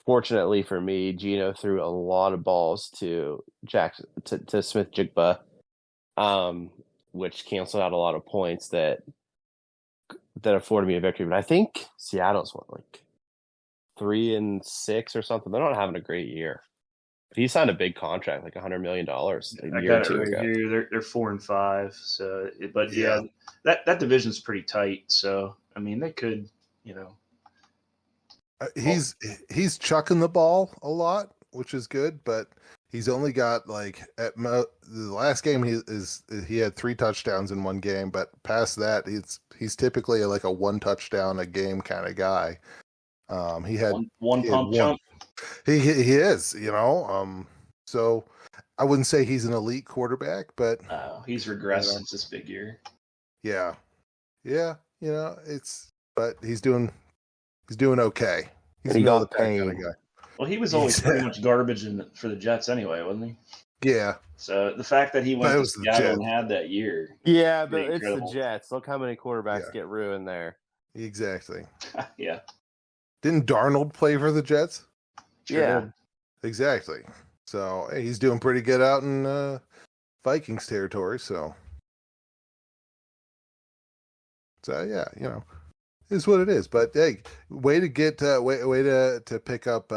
S2: fortunately for me, Geno threw a lot of balls to Smith Jigba, which canceled out a lot of points that that afforded me a victory. But I think Seattle's like 3-6 or something. They're not having a great year. He signed a big contract, like $100 million a
S3: I
S2: year
S3: got
S2: or
S3: it
S2: two
S3: right
S2: ago.
S3: here. They're 4-5. So, but yeah, that division's pretty tight. So I mean, they could,
S1: He's chucking the ball a lot, which is good, but he's only got like the last game he had 3 touchdowns in one game, but past that he's typically like a 1 touchdown a game kind of guy. He had
S3: one pump
S1: one.
S3: jump.
S1: He is, so I wouldn't say he's an elite quarterback, but
S3: He's regressed since this big year.
S1: Yeah, but he's doing okay. He's
S2: And he got
S1: that
S2: paid.
S1: kind of guy.
S3: Well, he was always pretty much garbage for the Jets anyway, wasn't he?
S1: Yeah.
S3: So the fact that he went to Seattle and had that year.
S2: Yeah, but it's the Jets. Look how many quarterbacks get ruined there.
S1: Exactly.
S3: Yeah.
S1: Didn't Darnold play for the Jets?
S3: Sure did.
S1: Exactly. So he's doing pretty good out in Vikings territory. So yeah, is what it is. But hey, way to get way to pick up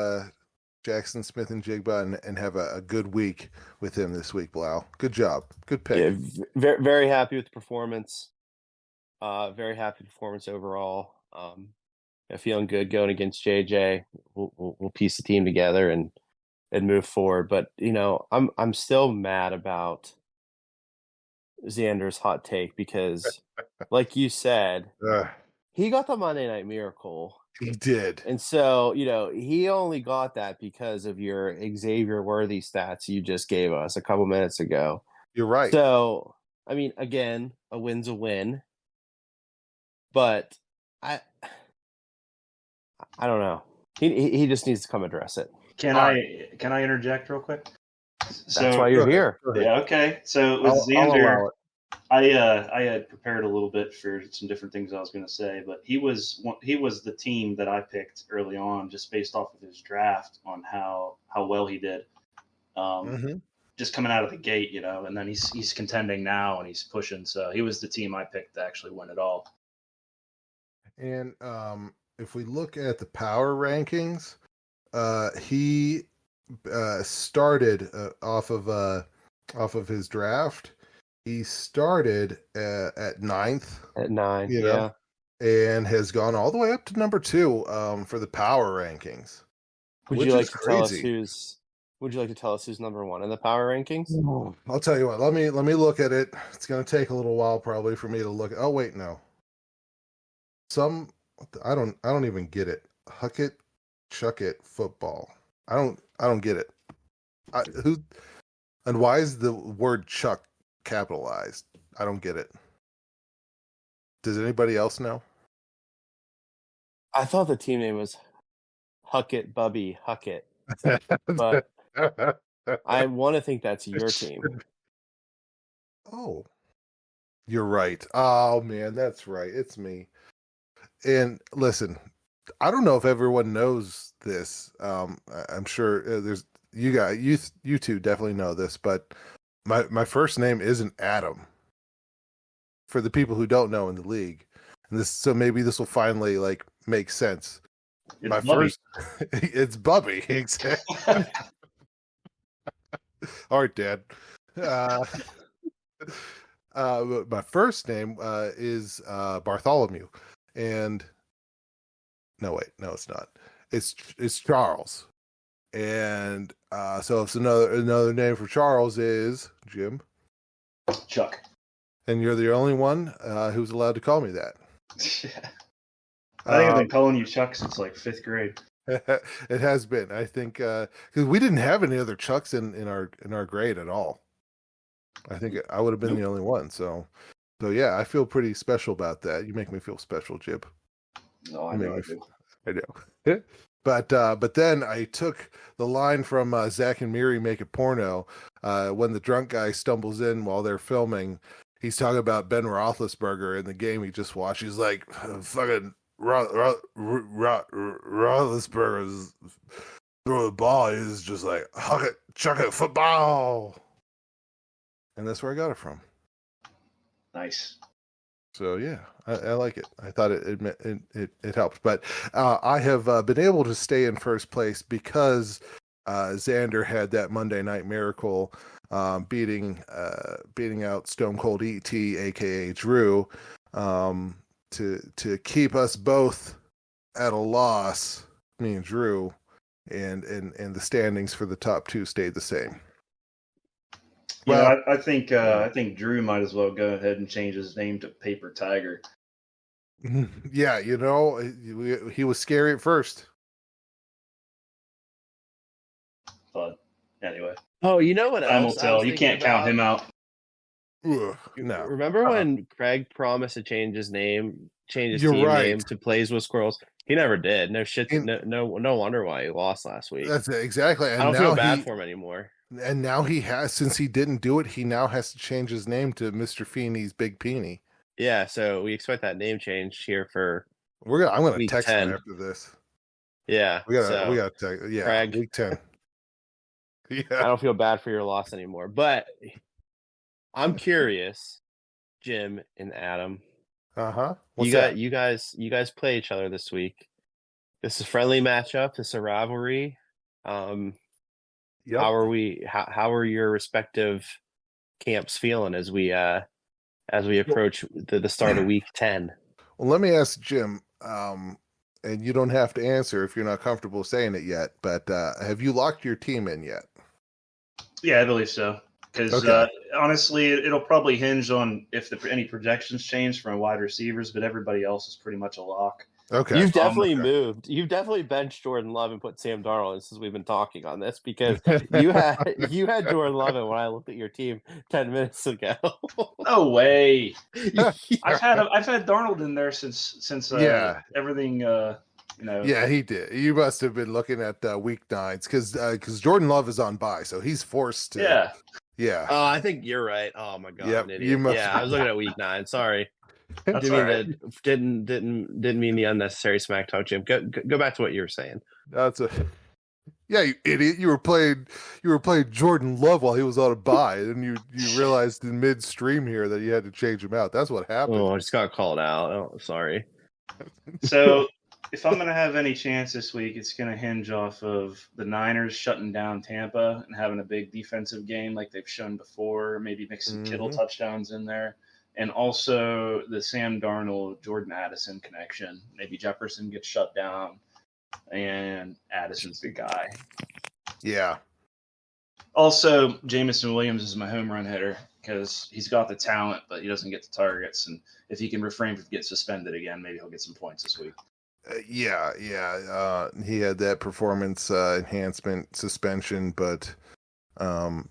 S1: Jackson Smith-Njigba and have a good week with him this week, Blau. Good job. Good pick.
S2: Yeah, very, very happy with the performance. Very happy performance overall. Feeling good going against JJ. We'll piece the team together and move forward. But I'm still mad about Xander's hot take because, like you said, he got the Monday Night Miracle.
S1: He did.
S2: And so, he only got that because of your Xavier Worthy stats you just gave us a couple minutes ago.
S1: You're right.
S2: So, I mean, again, a win's a win. But I don't know. He just needs to come address it.
S3: Can I interject real quick?
S2: That's why you're here.
S3: Yeah, okay. So with Xander, I had prepared a little bit for some different things I was going to say, but he was the team that I picked early on just based off of his draft on how well he did. Just coming out of the gate, and then he's contending now and he's pushing. So he was the team I picked to actually win it all.
S1: And if we look at the power rankings, he started off of his draft. He started at 9th.
S2: At 9,
S1: and has gone all the way up to number 2 for the power rankings.
S2: Would you like to tell us who's number 1 in the power rankings?
S1: I'll tell you what. Let me look at it. It's going to take a little while probably for me to look. Oh wait, no. I don't even get it. Huck it, chuck it, football. I don't get it. And why is the word chuck capitalized? I don't get it. Does anybody else know?
S2: I thought the team name was Huck It Bubby Huck It. But I want to think that's your team.
S1: Oh. You're right. Oh man, that's right. It's me. And listen, I don't know if everyone knows this. I'm sure there's you two definitely know this, but my first name isn't Adam. For the people who don't know in the league, and so maybe this will finally make sense. It's Bubby. Exactly. All right, Dad. My first name is Bartholomew. And no, it's not. It's Charles. And so it's another name for Charles is Jim.
S3: Chuck.
S1: And you're the only one who's allowed to call me that.
S3: Yeah. I think I've been calling you Chuck since 5th grade.
S1: It has been. I think because we didn't have any other Chucks in our grade at all. I think I would have been the only one. So yeah, I feel pretty special about that. You make me feel special, Jib.
S3: No, I know.
S1: I know. But then I took the line from Zach and Miri Make It Porno when the drunk guy stumbles in while they're filming. He's talking about Ben Roethlisberger in the game he just watched. He's like, fucking Roethlisberger's throw the ball. He's just like, huck it, chuck it, football. And that's where I got it from.
S3: Nice.
S1: So yeah, I like it. I thought it helped, but I have been able to stay in first place because Xander had that Monday Night Miracle, beating out Stone Cold ET, aka Drew, to keep us both at a loss. Me and Drew, and the standings for the top two stayed the same.
S3: Yeah, I think Drew might as well go ahead and change his name to Paper Tiger.
S1: Yeah, he was scary at first.
S3: But anyway.
S2: Oh, you know what
S3: Time will
S2: else?
S3: tell. You can't count him out.
S1: Ugh, no.
S2: Remember when Craig promised to change his name,
S1: You're
S2: team
S1: right.
S2: name to Plays with Squirrels? He never did. No shit. No wonder why he lost last week.
S1: That's exactly. And
S2: I don't
S1: now
S2: feel bad for him anymore.
S1: And now he has, since he didn't do it, he now has to change his name to Mr. Feeney's Big Peony.
S2: Yeah, so we expect that name change here for.
S1: I'm gonna
S2: week
S1: text
S2: 10.
S1: him after this.
S2: Yeah,
S1: we gotta text. Yeah,
S2: Craig,
S1: week 10. Yeah,
S2: I don't feel bad for your loss anymore, but I'm curious, Jim and Adam. You guys play each other this week. This is a friendly matchup. This is a rivalry.
S1: Yep.
S2: How are your respective camps feeling as we approach the start of week 10?
S1: Well, let me ask Jim, and you don't have to answer if you're not comfortable saying it yet, but have you locked your team in yet?
S3: Yeah, I believe so. Because honestly, it'll probably hinge on if any projections change from wide receivers, but everybody else is pretty much a lock.
S1: Okay.
S2: You've definitely moved. You've definitely benched Jordan Love and put Sam Darnold in since we've been talking on this, because you had Jordan Love in when I looked at your team 10 minutes ago.
S3: No way. I've had Darnold in there since everything
S1: Yeah, he did. You must have been looking at week 9s because Jordan Love is on bye, so he's forced to. Yeah.
S2: Oh, I think you're right. Oh my god,
S1: yep,
S2: you must. Yeah, I was looking at week 9. Sorry. Didn't mean the unnecessary smack talk, Jim. Go back to what you were saying.
S1: You idiot. You were playing Jordan Love while he was on a bye, and you realized in midstream here that you had to change him out. That's what happened.
S2: Oh, I just got called out. Oh, sorry.
S3: So if I'm going to have any chance this week, it's going to hinge off of the Niners shutting down Tampa and having a big defensive game like they've shown before, maybe mix some Kittle touchdowns in there. And also the Sam Darnold, Jordan Addison connection. Maybe Jefferson gets shut down and Addison's the guy.
S1: Yeah.
S3: Also, Jameson Williams is my home run hitter because he's got the talent, but he doesn't get the targets. And if he can refrain from getting suspended again, maybe he'll get some points this week.
S1: He had that performance enhancement suspension, but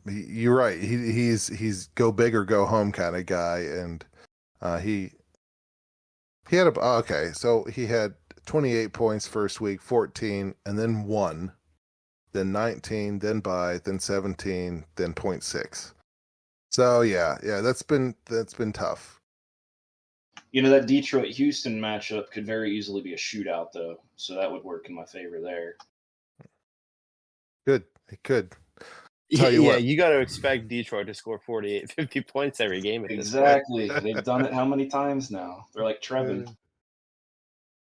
S1: you're right. He's go big or go home kind of guy, and he had so he had 28 points first week, 14, and then 1, then 19, then bye, then 17, then 0.6. So yeah, that's been tough.
S3: That Detroit-Houston matchup could very easily be a shootout, though, so that would work in my favor there.
S1: Good, it could.
S2: You got to expect Detroit to score 48, 50 points every game.
S3: Exactly. They've done it how many times now? They're like Trevin.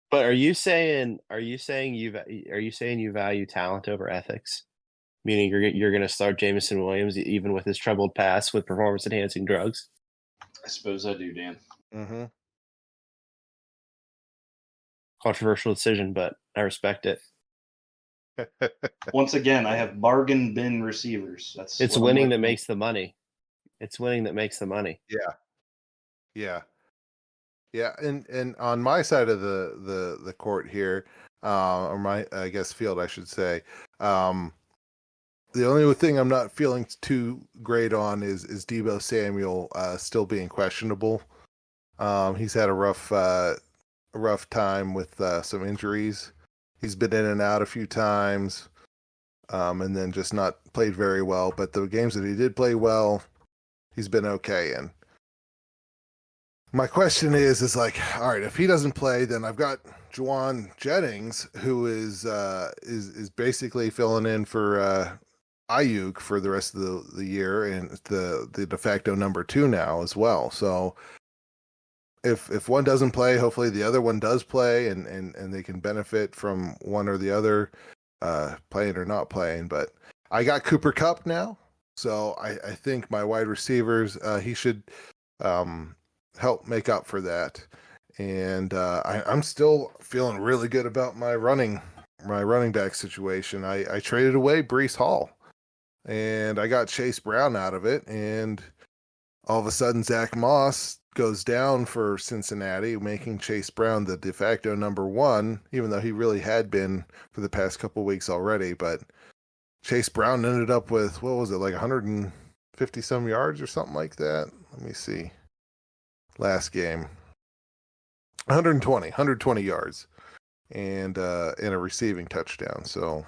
S2: But are you saying you value talent over ethics? Meaning you're going to start Jameson Williams even with his troubled past with performance enhancing drugs?
S3: I suppose I do, Dan.
S1: Mm-hmm.
S2: Controversial decision, but I respect it.
S3: Once again, I have bargain bin receivers.
S2: It's winning that makes the money. It's winning that makes the money.
S1: Yeah. And on my side of the court here, or my field, I should say. The only thing I'm not feeling too great on is Deebo Samuel still being questionable. He's had a rough time with some injuries. He's been in and out a few times, and then just not played very well. But the games that he did play well, he's been okay. And my question is like, all right, if he doesn't play, then I've got Juwan Jennings, who is basically filling in for Ayuk for the rest of the year, and the de facto number 2 now as well. So, if one doesn't play, hopefully the other one does play, and they can benefit from one or the other playing or not playing. But I got Cooper Kupp now, so I think my wide receivers, he should help make up for that. And I'm still feeling really good about my running back situation. I traded away Breece Hall, and I got Chase Brown out of it, and all of a sudden Zach Moss goes down for Cincinnati, making Chase Brown the de facto number one, even though he really had been for the past couple of weeks already. But Chase Brown ended up with, what was it, like 150 some yards or something like that? Let me see. Last game. 120 yards and a receiving touchdown. So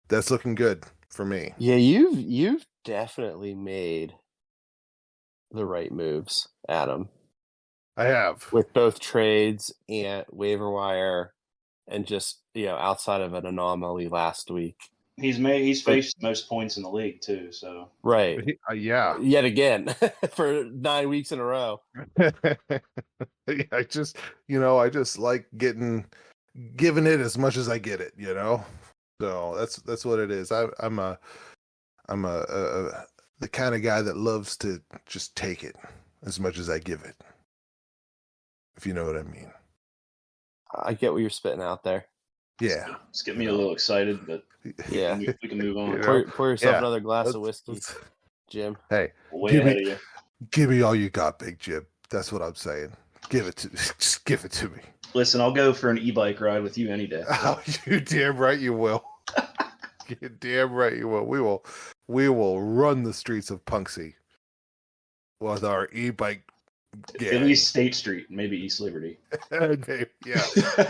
S1: that's looking good for me.
S2: Yeah, you've definitely made the right moves, Adam,
S1: I have.
S2: with both trades and waiver wire, and just outside of an anomaly last week.
S3: He's faced most points in the league too. So
S2: Right.
S1: Yeah.
S2: Yet again for 9 weeks in a row.
S1: I just like giving it as much as I get it, So that's what it is. I'm the kind of guy that loves to just take it as much as I give it. If you know what I mean.
S2: I get what you're spitting out there.
S1: Yeah.
S3: It's getting me a little excited, but
S2: Yeah.
S3: we can move on.
S2: Pour yourself
S1: Yeah.
S2: another glass of whiskey, Jim.
S1: Hey,
S3: Way ahead of you.
S1: give me all you got, Big Jim. That's what I'm saying. Just give it to me.
S3: Listen, I'll go for an e-bike ride with you any day.
S1: Oh, you damn right you will. You're damn right you will. We will run the streets of Punxsy with our e-bike gang.
S3: At least State Street, maybe East Liberty.
S1: Yeah.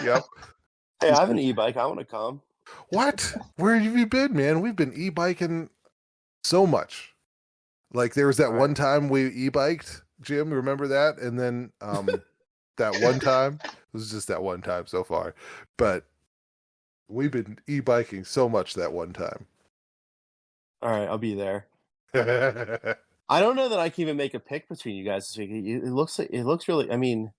S1: Yep.
S2: Hey, I have an e-bike. I want to come.
S1: What? Where have you been, man? We've been e-biking so much. Like there was that one time we e-biked, Jim, remember that? And then that one time, it was just that one time so far. But we've been e-biking so much that one time.
S2: All right, I'll be there. I don't know that I can even make a pick between you guys this week. It looks really. I mean,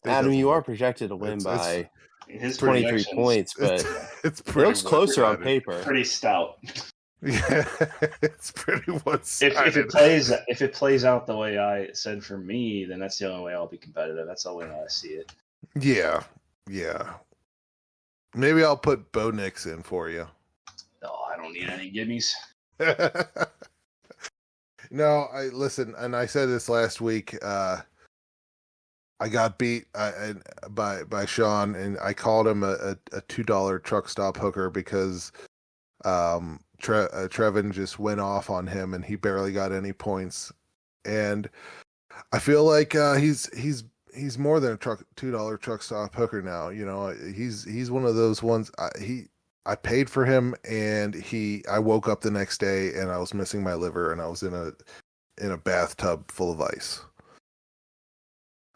S2: Adam, you are projected to win by
S3: His
S2: 23
S3: projections,
S2: points, but
S1: it's
S2: it
S1: pretty
S2: looks closer on
S1: one-sided.
S2: paper.
S3: pretty stout.
S1: Yeah, it's pretty one-sided.
S3: If it plays out the way I said for me, then that's the only way I'll be competitive. That's the only way I see it.
S1: Yeah. Maybe I'll put Bo Nix in for you.
S3: No, I don't need any gimmies.
S1: No, listen, and I said this last week. I got beat by Sean, and I called him a $2 truck stop hooker because Trevin just went off on him, and he barely got any points. And I feel like he's more than a $2 truck stop hooker now. He's one of those ones. I paid for him, and I woke up the next day and I was missing my liver, and I was in a bathtub full of ice.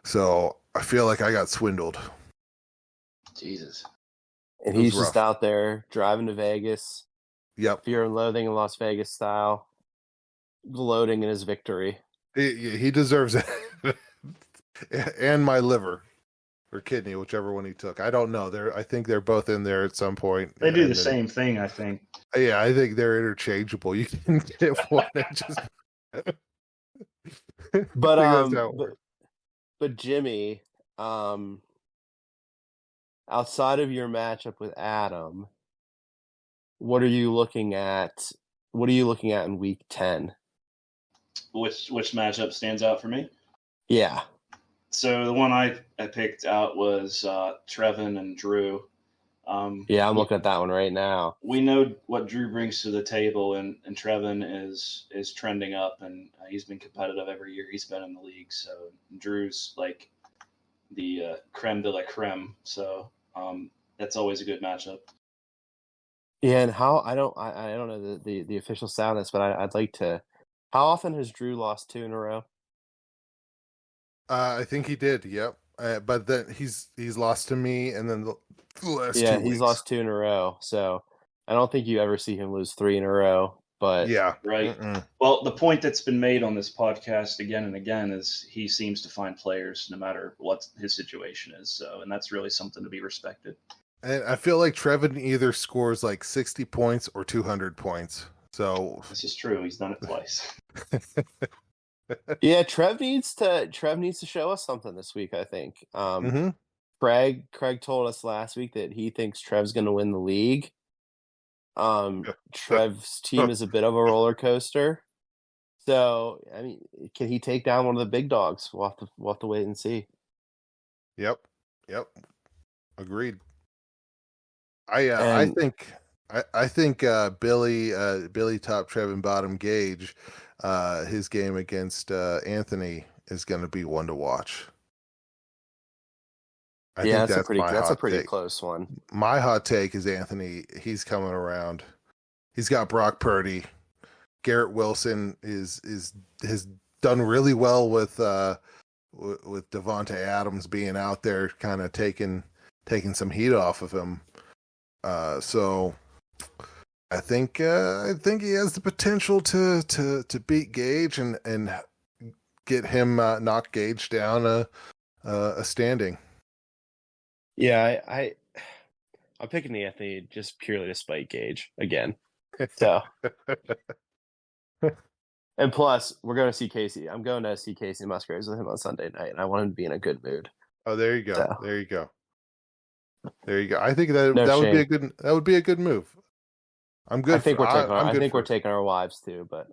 S1: So I feel like I got swindled.
S3: Jesus.
S2: And
S1: It was
S2: he's just
S1: rough.
S2: out there driving to Vegas,
S1: Yep.
S2: Fear and Loathing in Las Vegas style, gloating in his victory.
S1: He deserves it. And my liver or kidney, whichever one he took. I don't know. I think they're both in there at some point.
S3: They do
S1: And
S3: the
S1: then-
S3: same thing, I think.
S1: Yeah, I think they're interchangeable. You can get one and just.
S2: But
S1: I think that's how it works.
S2: but Jimmy, outside of your matchup with Adam, what are you looking at? What are you looking at in week 10?
S3: Which matchup stands out for me?
S2: Yeah.
S3: So the one I picked out was Trevin and Drew.
S2: Yeah, I'm looking at that one right now.
S3: We know what Drew brings to the table, and Trevin is trending up, and he's been competitive every year he's been in the league. So Drew's like the creme de la creme. So that's always a good matchup.
S2: Yeah, and how I don't know the official soundness, but I'd like to. How often has Drew lost 2 in a row?
S1: I think he did. Yep. But then he's lost to me, and then the last 2
S2: Yeah,
S1: weeks.
S2: he's lost 2 in a row. So I don't think you ever see him lose 3 in a row. But
S1: Yeah.
S3: Right. Well, the point that's been made on this podcast again and again is he seems to find players no matter what his situation is. So, and that's really something to be respected.
S1: And I feel like Trevin either scores like 60 points or 200 points. So
S3: This is true. He's done it twice.
S2: yeah, Trev needs to show us something this week, I think.
S1: Mhm.
S2: Craig told us last week that he thinks Trev's going to win the league. Trev's team is a bit of a roller coaster. So, I mean, can he take down one of the big dogs? We'll have to wait and see.
S1: Yep. Agreed. I think Billy top Trevin bottom Gage, his game against Anthony is going to be one to watch. I think
S2: that's a pretty
S1: take.
S2: close one.
S1: My hot take is Anthony. He's coming around. He's got Brock Purdy. Garrett Wilson has done really well with Devontae Adams being out there, kind of taking some heat off of him. So I think he has the potential to beat Gage and get him knock Gage down a standing.
S2: Yeah, I'm picking Anthony just purely to spite Gage again. So, and plus, we're going to see Casey. I'm going to see Casey Musgraves with him on Sunday night, and I want him to be in a good mood.
S1: Oh, there you go.
S2: So.
S1: There you go. I think that would be a good move. I'm good.
S2: I think we're taking our wives too, but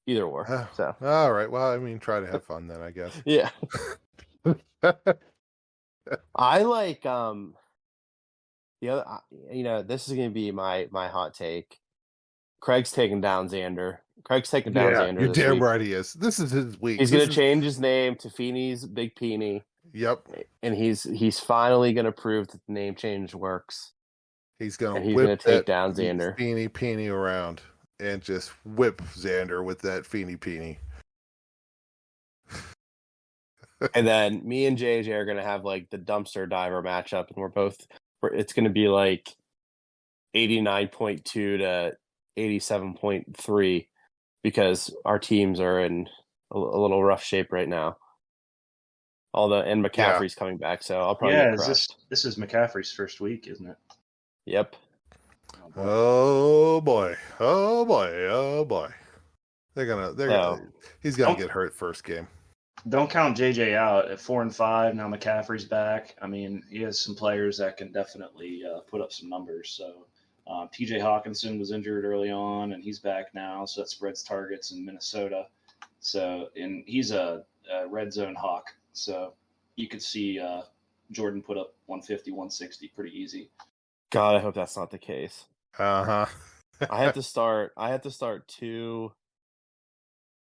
S2: either or. So
S1: all right. Well, I mean, try to have fun then, I guess.
S2: Yeah. I like the other. This is going to be my hot take. Craig's taking down Xander. Xander.
S1: You're damn
S2: week.
S1: right he is. This is his week.
S2: He's going to change his name to Feeney's Big Peony.
S1: Yep.
S2: And he's finally going to prove that the name change works.
S1: He's going
S2: to take down Xander.
S1: Peeny around and just whip Xander with that Peeny.
S2: And then me and JJ are going to have like the dumpster diver matchup, and it's going to be like 89.2 to 87.3 because our teams are in a little rough shape right now. And McCaffrey's coming back, so I'll probably get crushed.
S3: This is McCaffrey's first week, isn't it?
S2: Yep.
S1: Oh boy. He's gonna get hurt first game.
S3: Don't count JJ out at 4-5. Now McCaffrey's back. I mean, he has some players that can definitely put up some numbers. So TJ Hawkinson was injured early on, and he's back now. So that spreads targets in Minnesota. So, and he's a red zone hawk. So you could see Jordan put up 150, 160 pretty easy.
S2: God, I hope that's not the case.
S1: Uh-huh.
S2: I have to start two.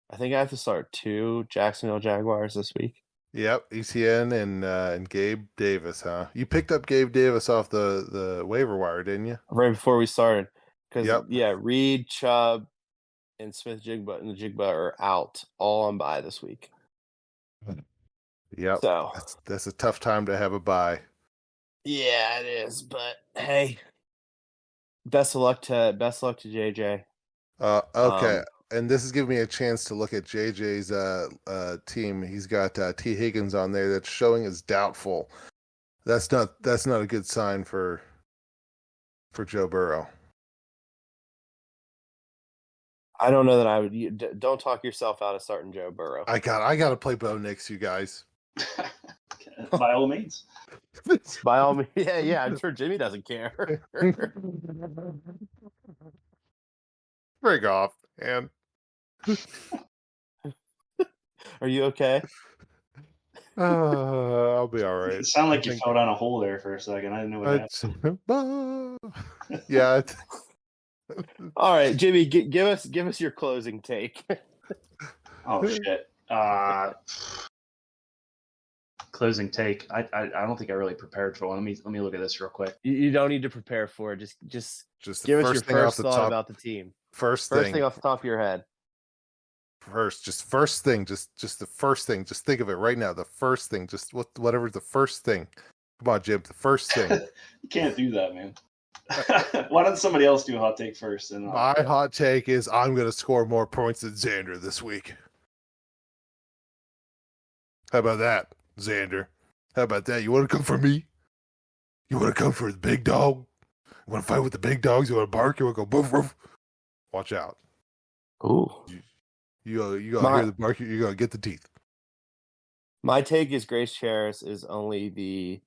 S2: I think I have to start 2 Jacksonville Jaguars this week.
S1: Yep, ETN and Gabe Davis, huh? You picked up Gabe Davis off the waiver wire, didn't you?
S2: Right before we started. Because, Reed, Chubb, and Smith-Jigba are out all on bye this week.
S1: Yep.
S2: So
S1: that's a tough time to have a bye.
S2: Yeah, it is. But hey, best of luck to JJ.
S1: Okay, and this is giving me a chance to look at JJ's team. He's got T. Higgins on there that's showing as doubtful. That's not a good sign for Joe Burrow.
S2: I don't know that I would. Don't talk yourself out of starting Joe Burrow.
S1: I got to play Bo Nix, you guys.
S3: By all means.
S2: By all means. Yeah. I'm sure Jimmy doesn't care.
S1: Break off, man.
S3: Are you okay?
S1: I'll be all right.
S3: It sounded like you fell down a hole there for a second. I didn't know what happened.
S1: Yeah.
S2: All right, Jimmy, give us your closing take.
S3: Oh shit! Closing take. I don't think I really prepared for one. Let me look at this real quick.
S2: You don't need to prepare for it. Just give us your first thought about the team.
S1: First
S2: thing off the top of your head.
S1: First thing. Just the first thing. Just think of it right now. The first thing. Just whatever the first thing. Come on, Jim. The first thing.
S3: You can't do that, man. Why doesn't somebody else do a hot take first? And
S1: My hot take is I'm going to score more points than Xander this week. How about that, Xander? How about that? You want to come for me? You want to come for the big dog? You want to fight with the big dogs? You want to bark? You want to go boof, boof? Watch out.
S2: Ooh.
S1: You gotta hear the bark. You gotta get the teeth.
S2: My take is Grace Charis is only the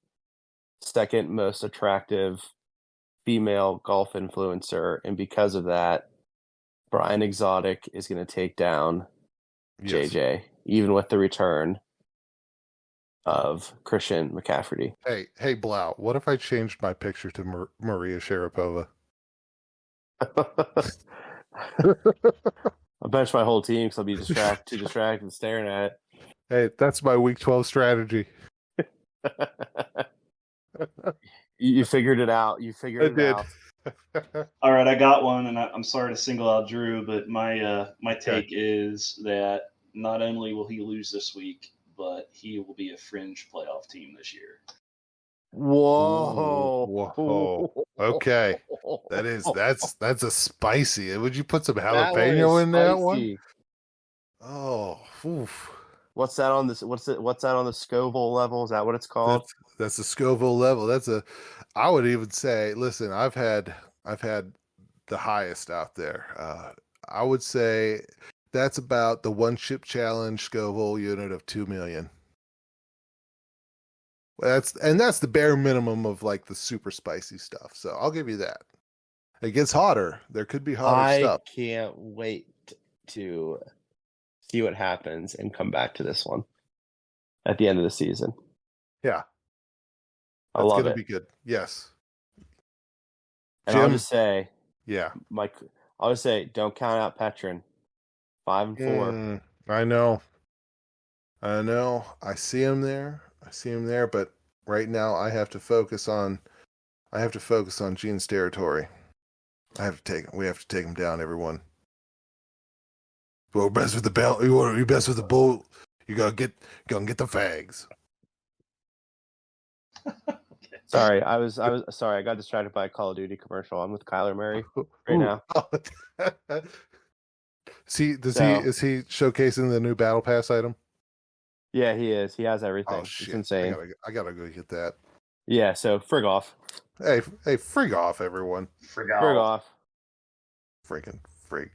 S2: second most attractive female golf influencer, and because of that, Brian Exotic is going to take down
S1: Yes.
S2: JJ, even with the return of Christian McCafferty.
S1: Hey, Blau. What if I changed my picture to Maria Sharapova?
S2: I'll bench my whole team because I'll be too distracted staring at
S1: Hey, that's my week 12 strategy.
S2: it. You figured it out. You figured it
S1: did.
S2: out.
S3: all right, I got one, and I'm sorry to single out Drew, but my take is that not only will he lose this week, but he will be a fringe playoff team this year.
S2: Whoa.
S1: Whoa. Okay. That's a spicy. Would you put some
S2: That one
S1: jalapeno
S2: is
S1: in that one?
S2: spicy.
S1: Oh, oof.
S2: What's that on this? What's that on the Scoville level? Is that what it's called?
S1: That's a Scoville level. I would even say, listen, I've had the highest out there. I would say that's about the one chip challenge Scoville unit of 2 million. That's the bare minimum of like the super spicy stuff. So I'll give you that. It gets hotter. There could be hotter stuff.
S2: I can't wait to see what happens and come back to this one at the end of the season.
S1: Yeah.
S2: I
S1: That's
S2: love
S1: gonna
S2: it.
S1: be good. Yes.
S2: And I'll
S1: Jim?
S2: just say,
S1: Yeah.
S2: I'll just say, don't count out Petrin. 5-4.
S1: I know. I see him there. But right now I have to focus on Gene's territory. We have to take him down, everyone. Well, best with the belt. You want to be best with the bull. You gotta get the fags.
S2: Sorry, I was sorry. I got distracted by a Call of Duty commercial. I'm with Kyler Murray right now.
S1: Is he showcasing the new Battle Pass item?
S2: Yeah, he is. He has everything.
S1: Oh
S2: It's
S1: shit!
S2: insane.
S1: I gotta go get that.
S2: Yeah, so frig off.
S1: Hey, frig off, everyone.
S3: Forgot.
S2: Frig off.
S1: Freaking frig.